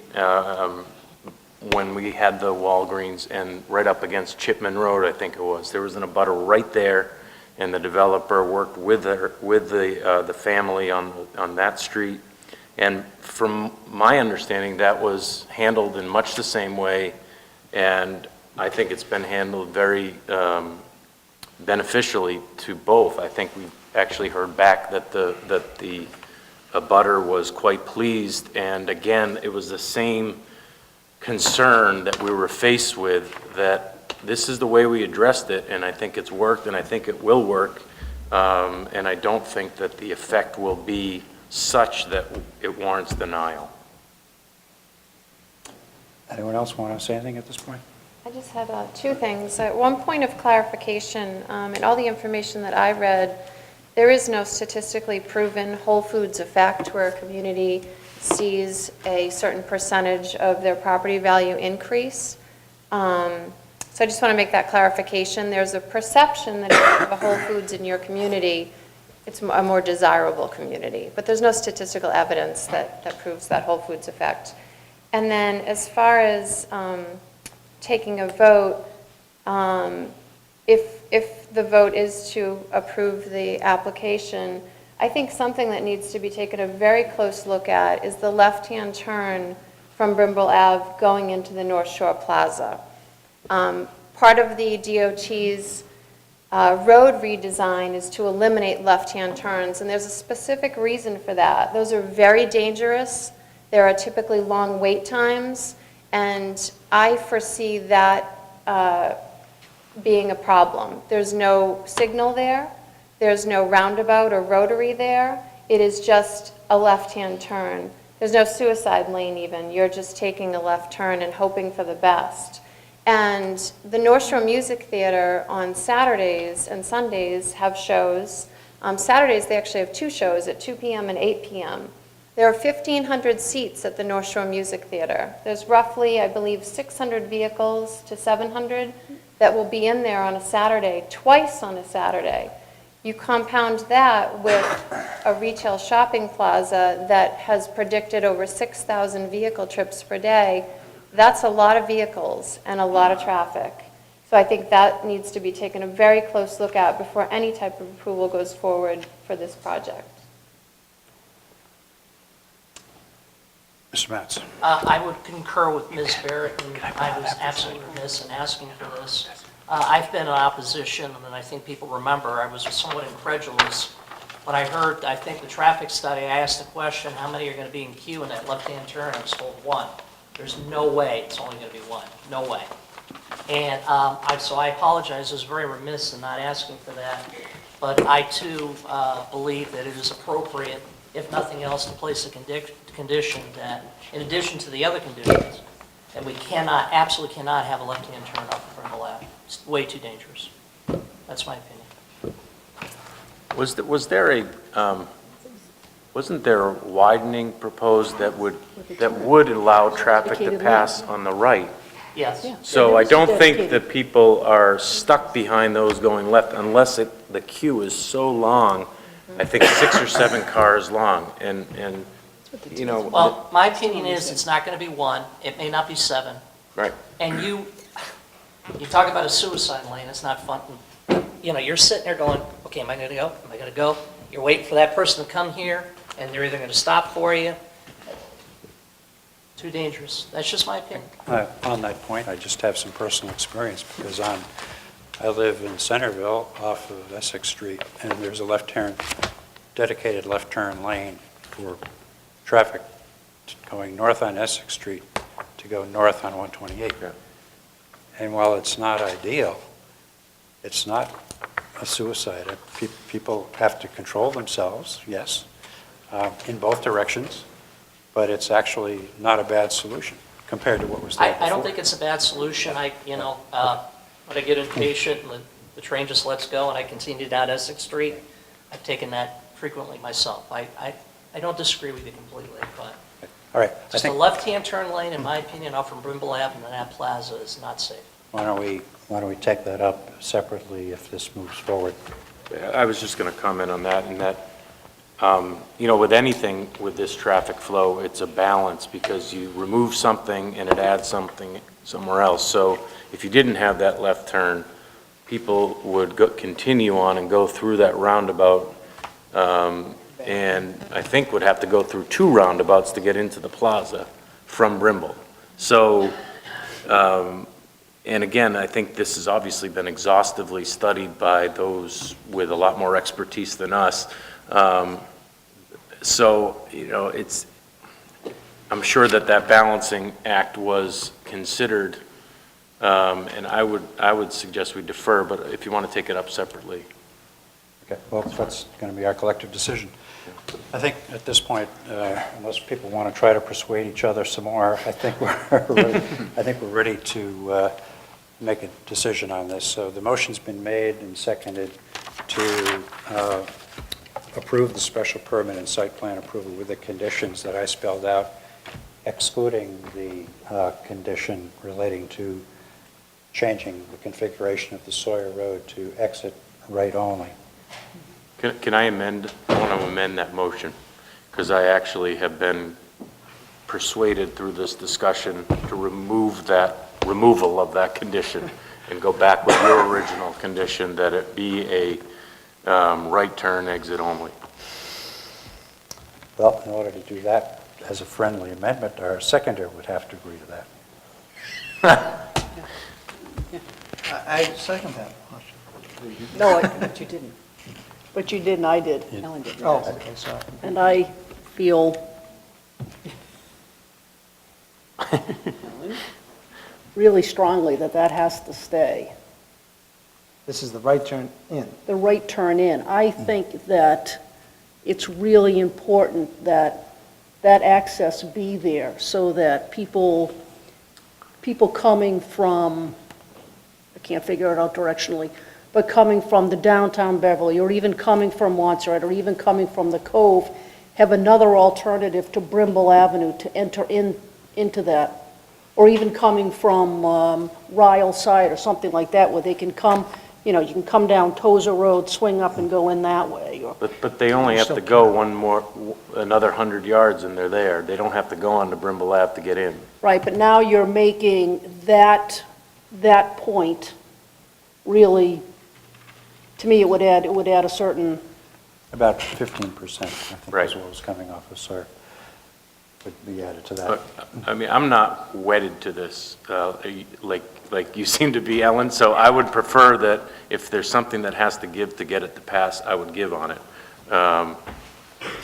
when we had the Walgreens and right up against Chipman Road, I think it was. There was an abutter right there, and the developer worked with the family on that street. And from my understanding, that was handled in much the same way, and I think it's been handled very beneficially to both. I think we've actually heard back that the abutter was quite pleased, and again, it was the same concern that we were faced with, that this is the way we addressed it, and I think it's worked, and I think it will work, and I don't think that the effect will be such that it warrants denial. Anyone else want to say anything at this point? I just had two things. One point of clarification, in all the information that I read, there is no statistically proven Whole Foods effect where a community sees a certain percentage of their property value increase. So I just want to make that clarification. There's a perception that if you have a Whole Foods in your community, it's a more desirable community. But there's no statistical evidence that proves that Whole Foods effect. And then as far as taking a vote, if the vote is to approve the application, I think something that needs to be taken a very close look at is the left-hand turn from Brimbal Ave going into the North Shore Plaza. Part of the DOT's road redesign is to eliminate left-hand turns, and there's a specific reason for that. Those are very dangerous. There are typically long wait times, and I foresee that being a problem. There's no signal there. There's no roundabout or rotary there. It is just a left-hand turn. There's no suicide lane even. You're just taking a left turn and hoping for the best. And the North Shore Music Theater on Saturdays and Sundays have shows. Saturdays they actually have two shows at 2 p.m. and 8 p.m. There are 1,500 seats at the North Shore Music Theater. There's roughly, I believe, 600 vehicles to 700 that will be in there on a Saturday, twice on a Saturday. You compound that with a retail shopping plaza that has predicted over 6,000 vehicle trips per day. That's a lot of vehicles and a lot of traffic. So I think that needs to be taken a very close look at before any type of approval goes forward for this project. Mr. Matz? I would concur with Ms. Barrett, and I was absolutely remiss in asking for this. I've been in opposition, and I think people remember, I was somewhat incredulous when I heard, I think, the traffic study. I asked the question, how many are going to be in queue in that left-hand turn? I was told one. There's no way it's only going to be one. No way. And so I apologize. I was very remiss in not asking for that. But I, too, believe that it is appropriate, if nothing else, to place a condition that, in addition to the other conditions, that we absolutely cannot have a left-hand turn off of Brimbal Ave. It's way too dangerous. That's my opinion. Wasn't there a widening proposed that would allow traffic to pass on the right? Yes. So I don't think that people are stuck behind those going left unless the queue is so long, I think 6 or 7 cars long, and you know. Well, my opinion is it's not going to be one. It may not be 7. Right. And you talk about a suicide lane. It's not fun. You know, you're sitting there going, okay, am I going to go? Am I going to go? You're waiting for that person to come here, and they're either going to stop for you. Too dangerous. That's just my opinion. On that point, I just have some personal experience because on I live in Centerville off of Essex Street, and there's a dedicated left turn lane for traffic going north on Essex Street to go north on 128. And while it's not ideal, it's not a suicide. People have to control themselves, yes, in both directions, but it's actually not a bad solution compared to what was there before. I don't think it's a bad solution. When I get impatient and the train just lets go and I continue down Essex Street, I've taken that frequently myself. I don't disagree with you completely, but All right. just a left-hand turn lane, in my opinion, off from Brimbal Ave and that plaza is not safe. Why don't we take that up separately if this moves forward? I was just going to comment on that, and that, with anything with this traffic flow, it's a balance, because you remove something and it adds something somewhere else. So if you didn't have that left turn, people would continue on and go through that roundabout, and I think would have to go through 2 roundabouts to get into the plaza from Brimbal. So, and again, I think this has obviously been exhaustively studied by those with a lot more expertise than us. So, I'm sure that balancing act was considered, and I would suggest we defer, but if you want to take it up separately. Okay, well, that's going to be our collective decision. I think at this point, unless people want to try to persuade each other some more, I think we're ready to make a decision on this. So the motion's been made and seconded to approve the special permit and site plan approval with the conditions that I spelled out, excluding the condition relating to changing the configuration of the Sawyer Road to exit right only. Can I amend? I want to amend that motion, because I actually have been persuaded through this discussion to removal of that condition and go back with your original condition that it be a right turn exit only. Well, in order to do that as a friendly amendment, our seconder would have to agree to that. I second that motion. No, But you didn't. but you did and I did. Ellen did. Oh, okay, sorry. And I feel really strongly that has to stay. This is the right turn in. The right turn in. I think that it's really important that that access be there so that people coming from, I can't figure it out directionally, but coming from the downtown Beverly, or even coming from Montserrat, or even coming from the Cove, have another alternative to Brimbal Avenue to enter into that. Or even coming from Ryle side or something like that, where they can come, you can come down Tozer Road, swing up and go in that way. But they only have to go another 100 yards and they're there. They don't have to go on to Brimbal Ave to get in. Right, but now you're making that point really, to me, it would add a certain, About 15%, I think, Right. is what was coming off of Sawyer, would be added to that. I mean, I'm not wedded to this, like you seem to be, Ellen, so I would prefer that if there's something that has to give to get it to pass, I would give on it.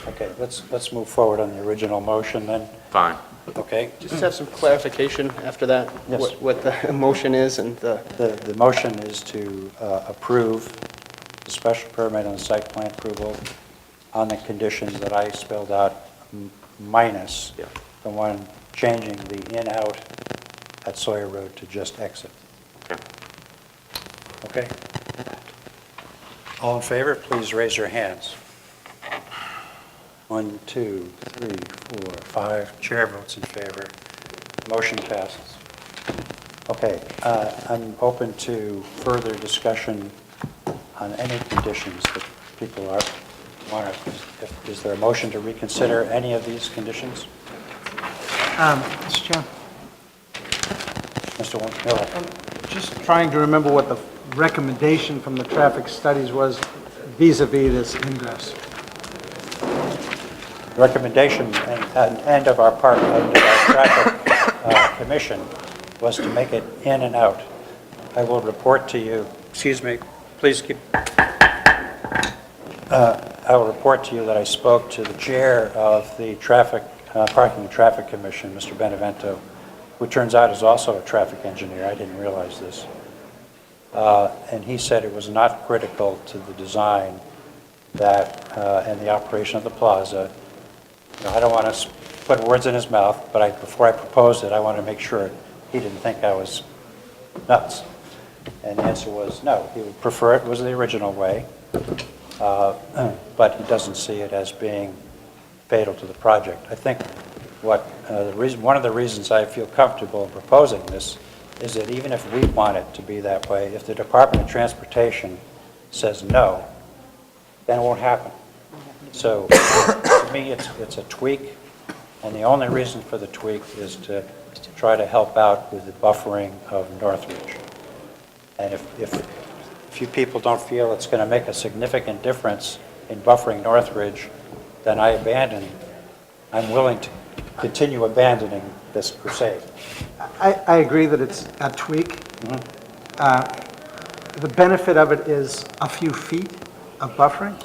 Okay, let's move forward on the original motion then. Fine. Okay, Just have some clarification after that, Yes. what the motion is and the... the motion is to approve the special permit and site plan approval on the conditions that I spelled out, minus Yeah. the one changing the in-out at Sawyer Road to just exit. Okay. Okay? All in favor, please raise your hands. 1, 2, 3, 4, 5. Chair votes in favor. Motion passes. Okay, I'm open to further discussion on any conditions that people want to. Is there a motion to reconsider any of these conditions? Mr. Chairman, Mr. Miller? just trying to remember what the recommendation from the traffic studies was vis-à-vis this ingress. Recommendation and of our part, of our traffic commission, was to make it in and out. I will report to you Excuse me, please keep. I will report to you that I spoke to the chair of the Parking and Traffic Commission, Mr. Benevento, who turns out is also a traffic engineer. I didn't realize this. And he said it was not critical to the design that, and the operation of the plaza. You know, I don't want to put words in his mouth, but before I proposed it, I wanted to make sure he didn't think I was nuts. And the answer was no. He would prefer it was the original way, but he doesn't see it as being fatal to the project. I think one of the reasons I feel comfortable in proposing this is that even if we want it to be that way, if the Department of Transportation says no, then it won't happen. So to me, it's a tweak, and the only reason for the tweak is to try to help out with the buffering of Northridge. And if you people don't feel it's going to make a significant difference in buffering Northridge, then I'm willing to continue abandoning this crusade. I agree that it's a tweak. The benefit of it is a few feet of buffering.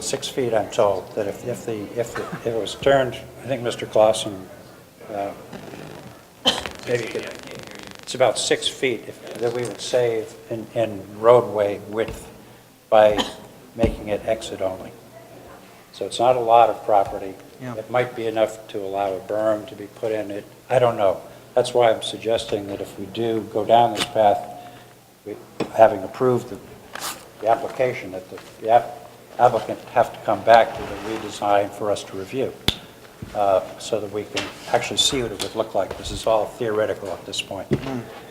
6 feet, I'm told, that if it was turned, I think Mr. Clausen, it's about 6 feet that we would save in roadway width by making it exit only. So it's not a lot of property. Yeah. It might be enough to allow a berm to be put in it. I don't know. That's why I'm suggesting that if we do go down this path, having approved the application, that the applicant have to come back with a redesign for us to review, so that we can actually see what it would look like. This is all theoretical at this point.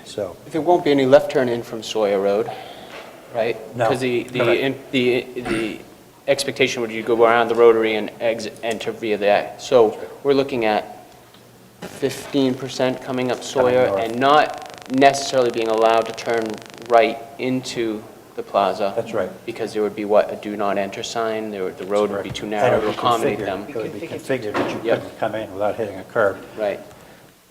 So There won't be any left turn in from Sawyer Road, right? No. Because the expectation would you go around the rotary and enter via that. So we're looking at 15% coming up Sawyer north. and not necessarily being allowed to turn right into the plaza. That's right. Because there would be a do not enter sign, the road would be too narrow to accommodate them. It would be configured that you Yep. couldn't come in without hitting a curb. Right.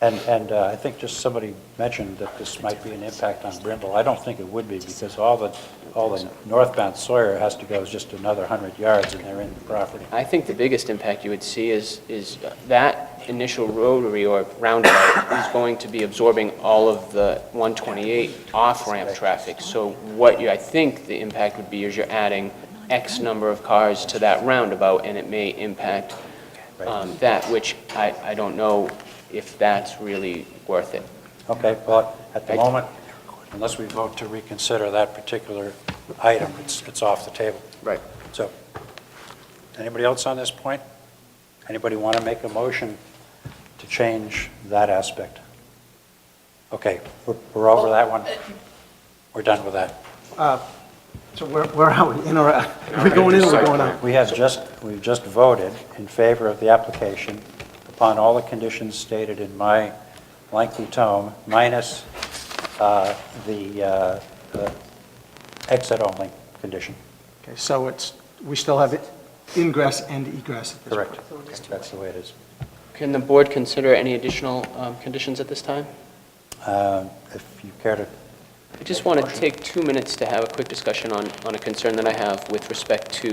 And I think just somebody mentioned that this might be an impact on Brimbal. I don't think it would be, because all the northbound Sawyer has to go just another 100 yards and they're in the property. I think the biggest impact you would see is that initial rotary or roundabout is going to be absorbing all of the 128 off-ramp traffic. So I think the impact would be is you're adding X number of cars to that roundabout, and it may impact that, which I don't know if that's really worth it. Okay, but at the moment, unless we vote to reconsider that particular item, it's off the table. Right. So, anybody else on this point? Anybody want to make a motion to change that aspect? Okay, we're over that one. We're done with that. So where are we? In or out? Are we going in or are we going out? We've just voted in favor of the application upon all the conditions stated in my lengthy tome, minus the exit-only condition. Okay, so we still have ingress and egress at this point. Correct. Okay, that's the way it is. Can the board consider any additional conditions at this time? If you care to, I just want to take 2 minutes to have a quick discussion on a concern that I have with respect to,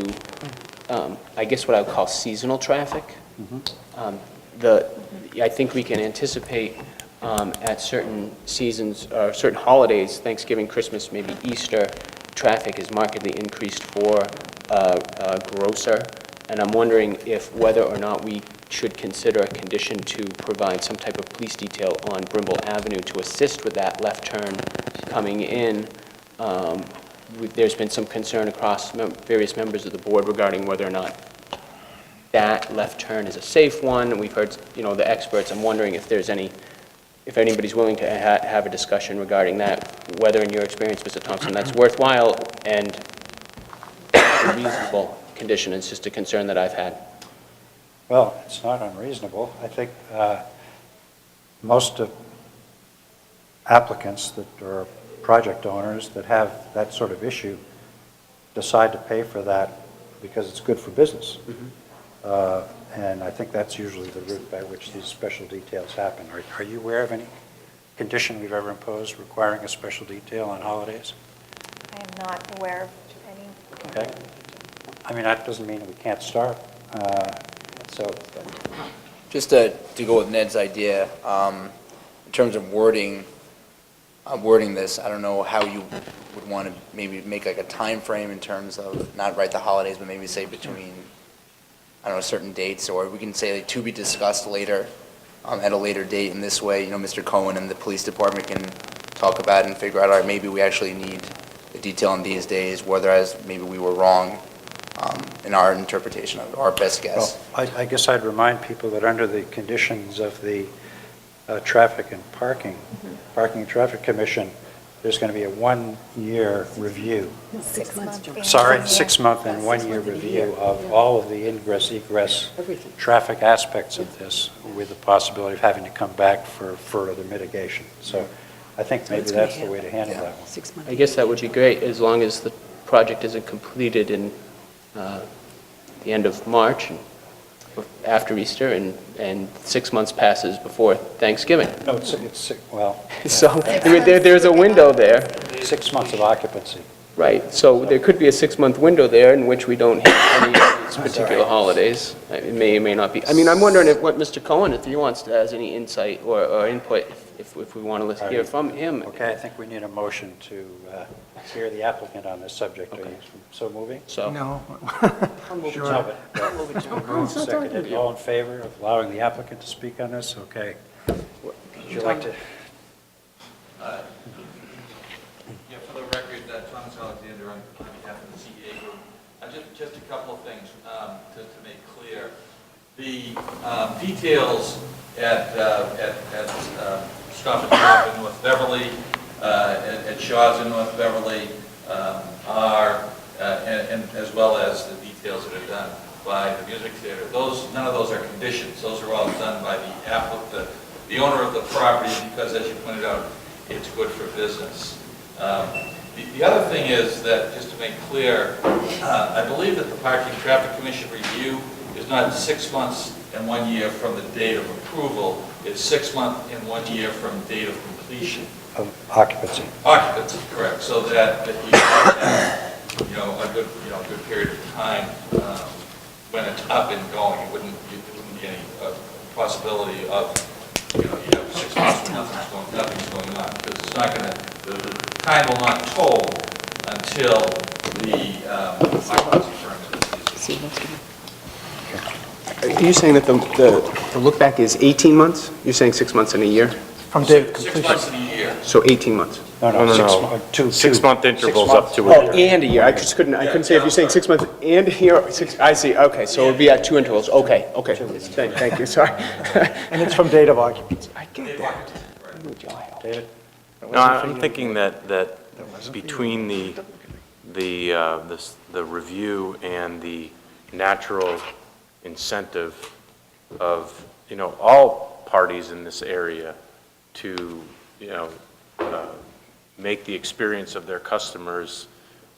I guess what I would call seasonal traffic. I think we can anticipate at certain seasons, or certain holidays, Thanksgiving, Christmas, maybe Easter, traffic is markedly increased for a grocer. And I'm wondering if whether or not we should consider a condition to provide some type of police detail on Brimbal Avenue to assist with that left turn coming in. There's been some concern across various members of the board regarding whether or not that left turn is a safe one. We've heard, the experts. I'm wondering if if anybody's willing to have a discussion regarding that, whether in your experience, Mr. Thompson, that's worthwhile and a reasonable condition. It's just a concern that I've had. well, it's not unreasonable. I think most of applicants that are project owners that have that sort of issue decide to pay for that because it's good for business. And I think that's usually the route by which these special details happen. Are you aware of any condition we've ever imposed requiring a special detail on holidays? not aware of any. Okay? I mean, that doesn't mean that we can't start. So, Just to go with Ned's idea, in terms of wording this, I don't know how you would want to maybe make like a time frame in terms of, not right the holidays, but maybe say between, I don't know, certain dates, or we can say like, to be discussed later, at a later date, and this way, Mr. Cohen and the police department can talk about it and figure out, all right, maybe we actually need the detail on these days, whereas maybe we were wrong in our interpretation of it, our best guess. well, I guess I'd remind people that under the conditions of the Traffic and Parking and Traffic Commission, there's going to be a 1-year review. 6 months. Sorry, 6-month and 1-year review of all of the ingress, egress, Everything. traffic aspects of this, with the possibility of having to come back for further mitigation. So I think maybe that's the way to handle that one. 6 months. I guess that would be great, as long as the project isn't completed in the end of March, and after Easter, and 6 months passes before Thanksgiving. No, well, So there's a window there, 6 months of occupancy. right? So there could be a 6-month window there in which we don't hit any of these particular holidays. It may or may not be. I mean, I'm wondering what Mr. Cohen, if he wants to, has any insight or input, if we want to hear from him. Okay, I think we need a motion to hear the applicant on this subject. Are you so moving? So, No. Sure. No, but, seconded. All in favor of allowing the applicant to speak on this? Okay. Would you like to? Yeah, for the record, Thomas Alexander on behalf of the CEA Group. Just a couple of things to make clear. The details at Stop and Shop in North Beverly, at Shaw's in North Beverly are, and as well as the details that are done by the music theater, none of those are conditions. Those are all done by the applicant, the owner of the property, because as you pointed out, it's good for business. The other thing is that, just to make clear, I believe that the Parking Traffic Commission review is not 6 months and 1 year from the date of approval. It's 6 months and 1 year from date of completion. Of occupancy. Occupancy, correct. So that you have, a good period of time when it's up and going. It wouldn't be any possibility of, you have 6 months where nothing's going on, because it's not going to. The time will not toll until the occupancy permit is issued. are you saying that the look back is 18 months? You're saying 6 months and a year? From date of 6 completion. months in a year. So 18 months? No. 6-month intervals up to a Oh, year. and a year. I couldn't say if you're saying 6 months and a year, I see, okay, so it would be at 2 intervals. Okay. Thank you, sorry. And it's from date of occupancy. I get that. David? No, I'm thinking that between the review and the natural incentive of, all parties in this area to, make the experience of their customers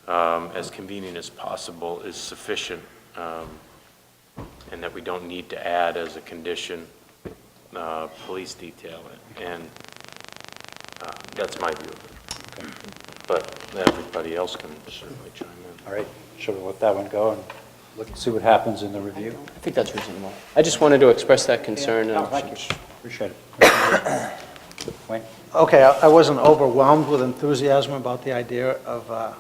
as convenient as possible is sufficient, and that we don't need to add as a condition police detail. And that's my view of it. But everybody else can certainly chime in. All right, should we let that one go and see what happens in the review? I think that's reasonable. I just wanted to express that concern. No, thank you. Appreciate it. Wayne? Okay, I wasn't overwhelmed with enthusiasm about the idea of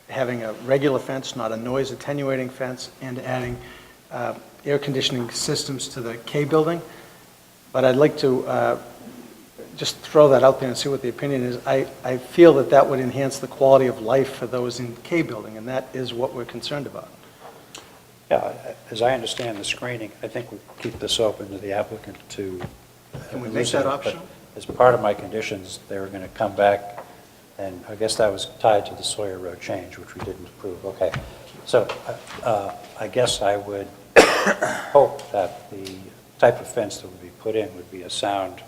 having a regular fence, not a noise attenuating fence, and adding air conditioning systems to the K building. But I'd like to just throw that out there and see what the opinion is. I feel that that would enhance the quality of life for those in K building, and that is what we're concerned about. Yeah, as I understand the screening, I think we keep this open to the applicant to. Can we make that optional? As part of my conditions, they were going to come back, and I guess that was tied to the Sawyer Road change, which we didn't approve. Okay. So I guess I would hope that the type of fence that would be put in would be a sound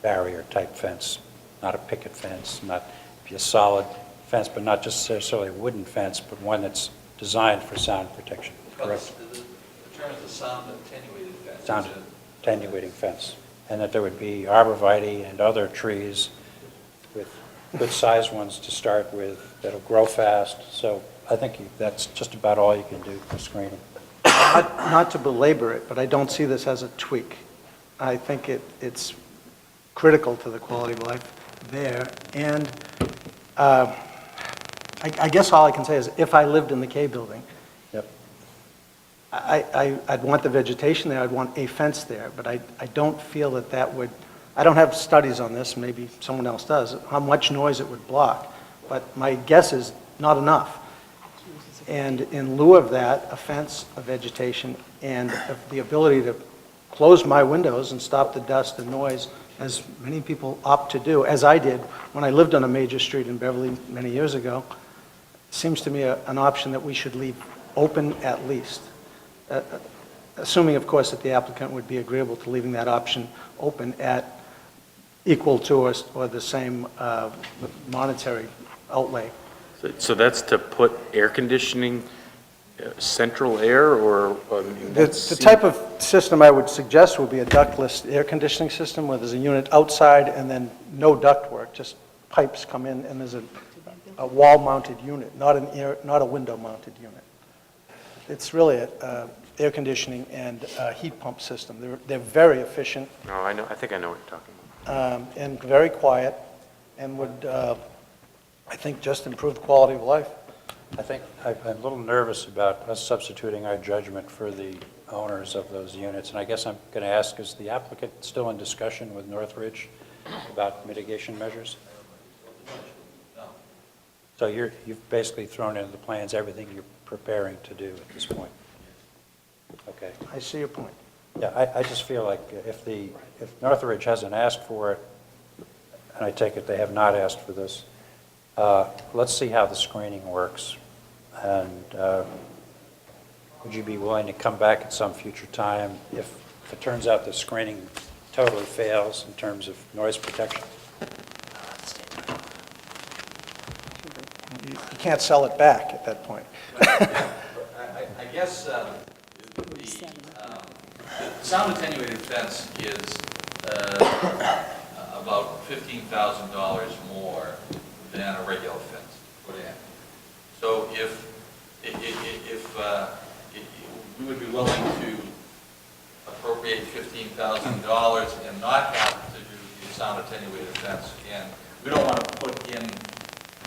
barrier type fence, not a picket fence, not be a solid fence, but not just necessarily a wooden fence, but one that's designed for sound protection. Correct? The term is the sound attenuated fence. Sound attenuating fence. And that there would be arborvitae and other trees with good-sized ones to start with that'll grow fast. So I think that's just about all you can do for screening. Not to belabor it, but I don't see this as a tweak. I think it's critical to the quality of life there. And I guess all I can say is if I lived in the K building, Yep. I'd want the vegetation there, I'd want a fence there, but I don't feel that would, I don't have studies on this, maybe someone else does, how much noise it would block, but my guess is not enough. And in lieu of that, a fence, a vegetation, and the ability to close my windows and stop the dust and noise, as many people opt to do, as I did when I lived on a major street in Beverly many years ago, seems to me an option that we should leave open at least. Assuming, of course, that the applicant would be agreeable to leaving that option open at equal to or the same monetary outlay. So that's to put air conditioning, central air, or? I mean, The type of system I would suggest would be a ductless air conditioning system where there's a unit outside and then no ductwork, just pipes come in and there's a wall-mounted unit, not a window-mounted unit. It's really a air conditioning and heat pump system. They're very efficient No, I think I know what you're talking about. and very quiet and would, I think, just improve the quality of life. I think I'm a little nervous about us substituting our judgment for the owners of those units. And I guess I'm going to ask, is the applicant still in discussion with Northridge about mitigation measures? So you've basically thrown into the plans everything you're preparing to do at this point? Okay. I see your point. Yeah, I just feel like if Northridge hasn't asked for it, and I take it they have not asked for this, let's see how the screening works. And would you be willing to come back at some future time if it turns out the screening totally fails in terms of noise protection? You can't sell it back at that point. I guess the sound attenuated fence is about $15,000 more than a regular fence put in. So if we would be willing to appropriate $15,000 and not have to do the sound attenuated fence, and we don't want to put in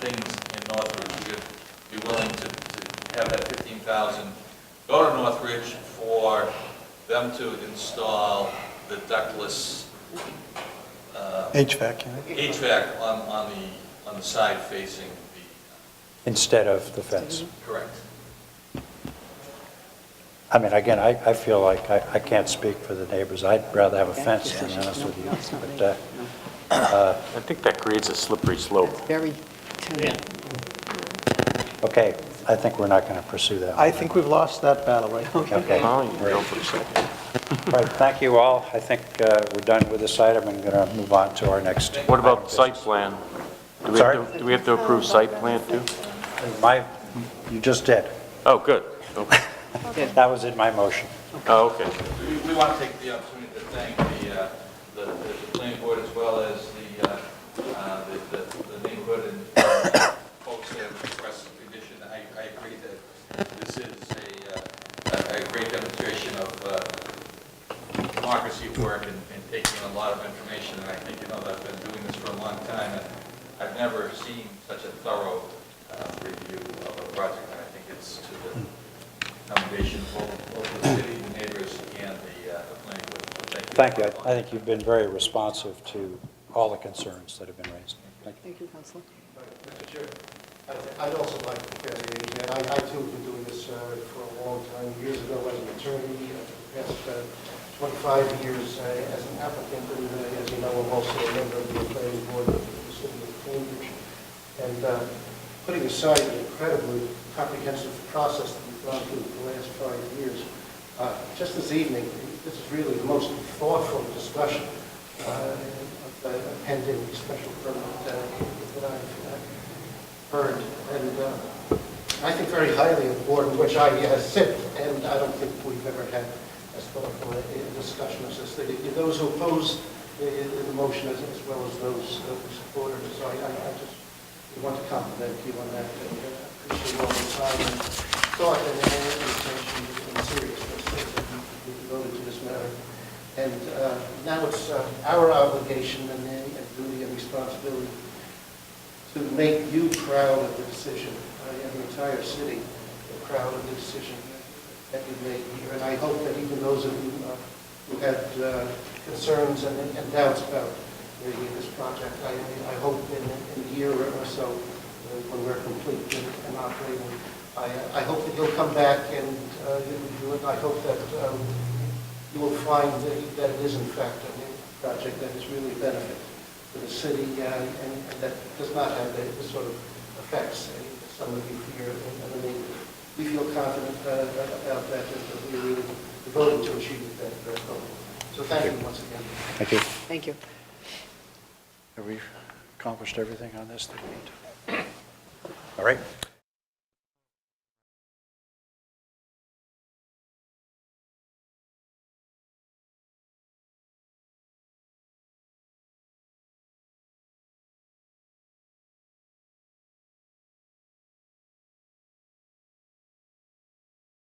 things in Northridge, we'd be willing to have that $15,000 go to Northridge for them to install the ductless HVAC, unit. HVAC on the side facing the... Instead of the fence? Correct. I mean, again, I feel like I can't speak for the neighbors. I'd rather have a fence, to be honest with you. But I think that creates a slippery slope. Very tender. okay, I think we're not going to pursue that. I think we've lost that battle right now. Okay. Oh, you can go for a second. All right, thank you all. I think we're done with this item and going to move on to our next. What about item site business. plan? Sorry? Do we have to approve site plan too? You just did. Oh, good. Okay. That was in my motion. Oh, okay. We want to take the opportunity to thank the planning board as well as the neighborhood and folks that have expressed the condition. I agree that this is a great demonstration of democracy work and taking in a lot of information. And I think, that I've been doing this for a long time, and I've never seen such a thorough review of a project. And I think it's to the commendation of both the city, the neighbors, and the planning board. Thank you. I think you've been very responsive to all the concerns that have been raised. Thank you. Thank you, Counselor. Mr. Chair, I'd also like to pass the age, and I too have been doing this for a long time. Years ago as an attorney, for the past 25 years as an applicant, and as you know, I'm also a member of the planning board of the city of Cambridge. And putting aside the incredibly comprehensive process that we've gone through the last 5 years, just this evening, this is really the most thoughtful discussion of the pending special permit that I've heard. And I think very highly of the board in which I sit, and I don't think we've ever had as thoughtful a discussion as this. Those who oppose in the motion as well as those who supported it. So I just want to compliment you on that. And appreciate all the time and thought and attention and seriousness that you devoted to this matter. And now it's our obligation and duty and responsibility to make you proud of the decision, and the entire city proud of the decision that you made here. And I hope that even those of you who had concerns and doubts about this project, I hope in a year or so, when we're complete and operating, I hope that you'll come back and I hope that you will find that it is in fact a project that is really a benefit to the city and that does not have the sort of effects that some of you fear. And we feel confident about that, and we're really devoted to achieving that goal. So thank you once again. Thank you. Thank you. Have we accomplished everything on this that we need to? All right.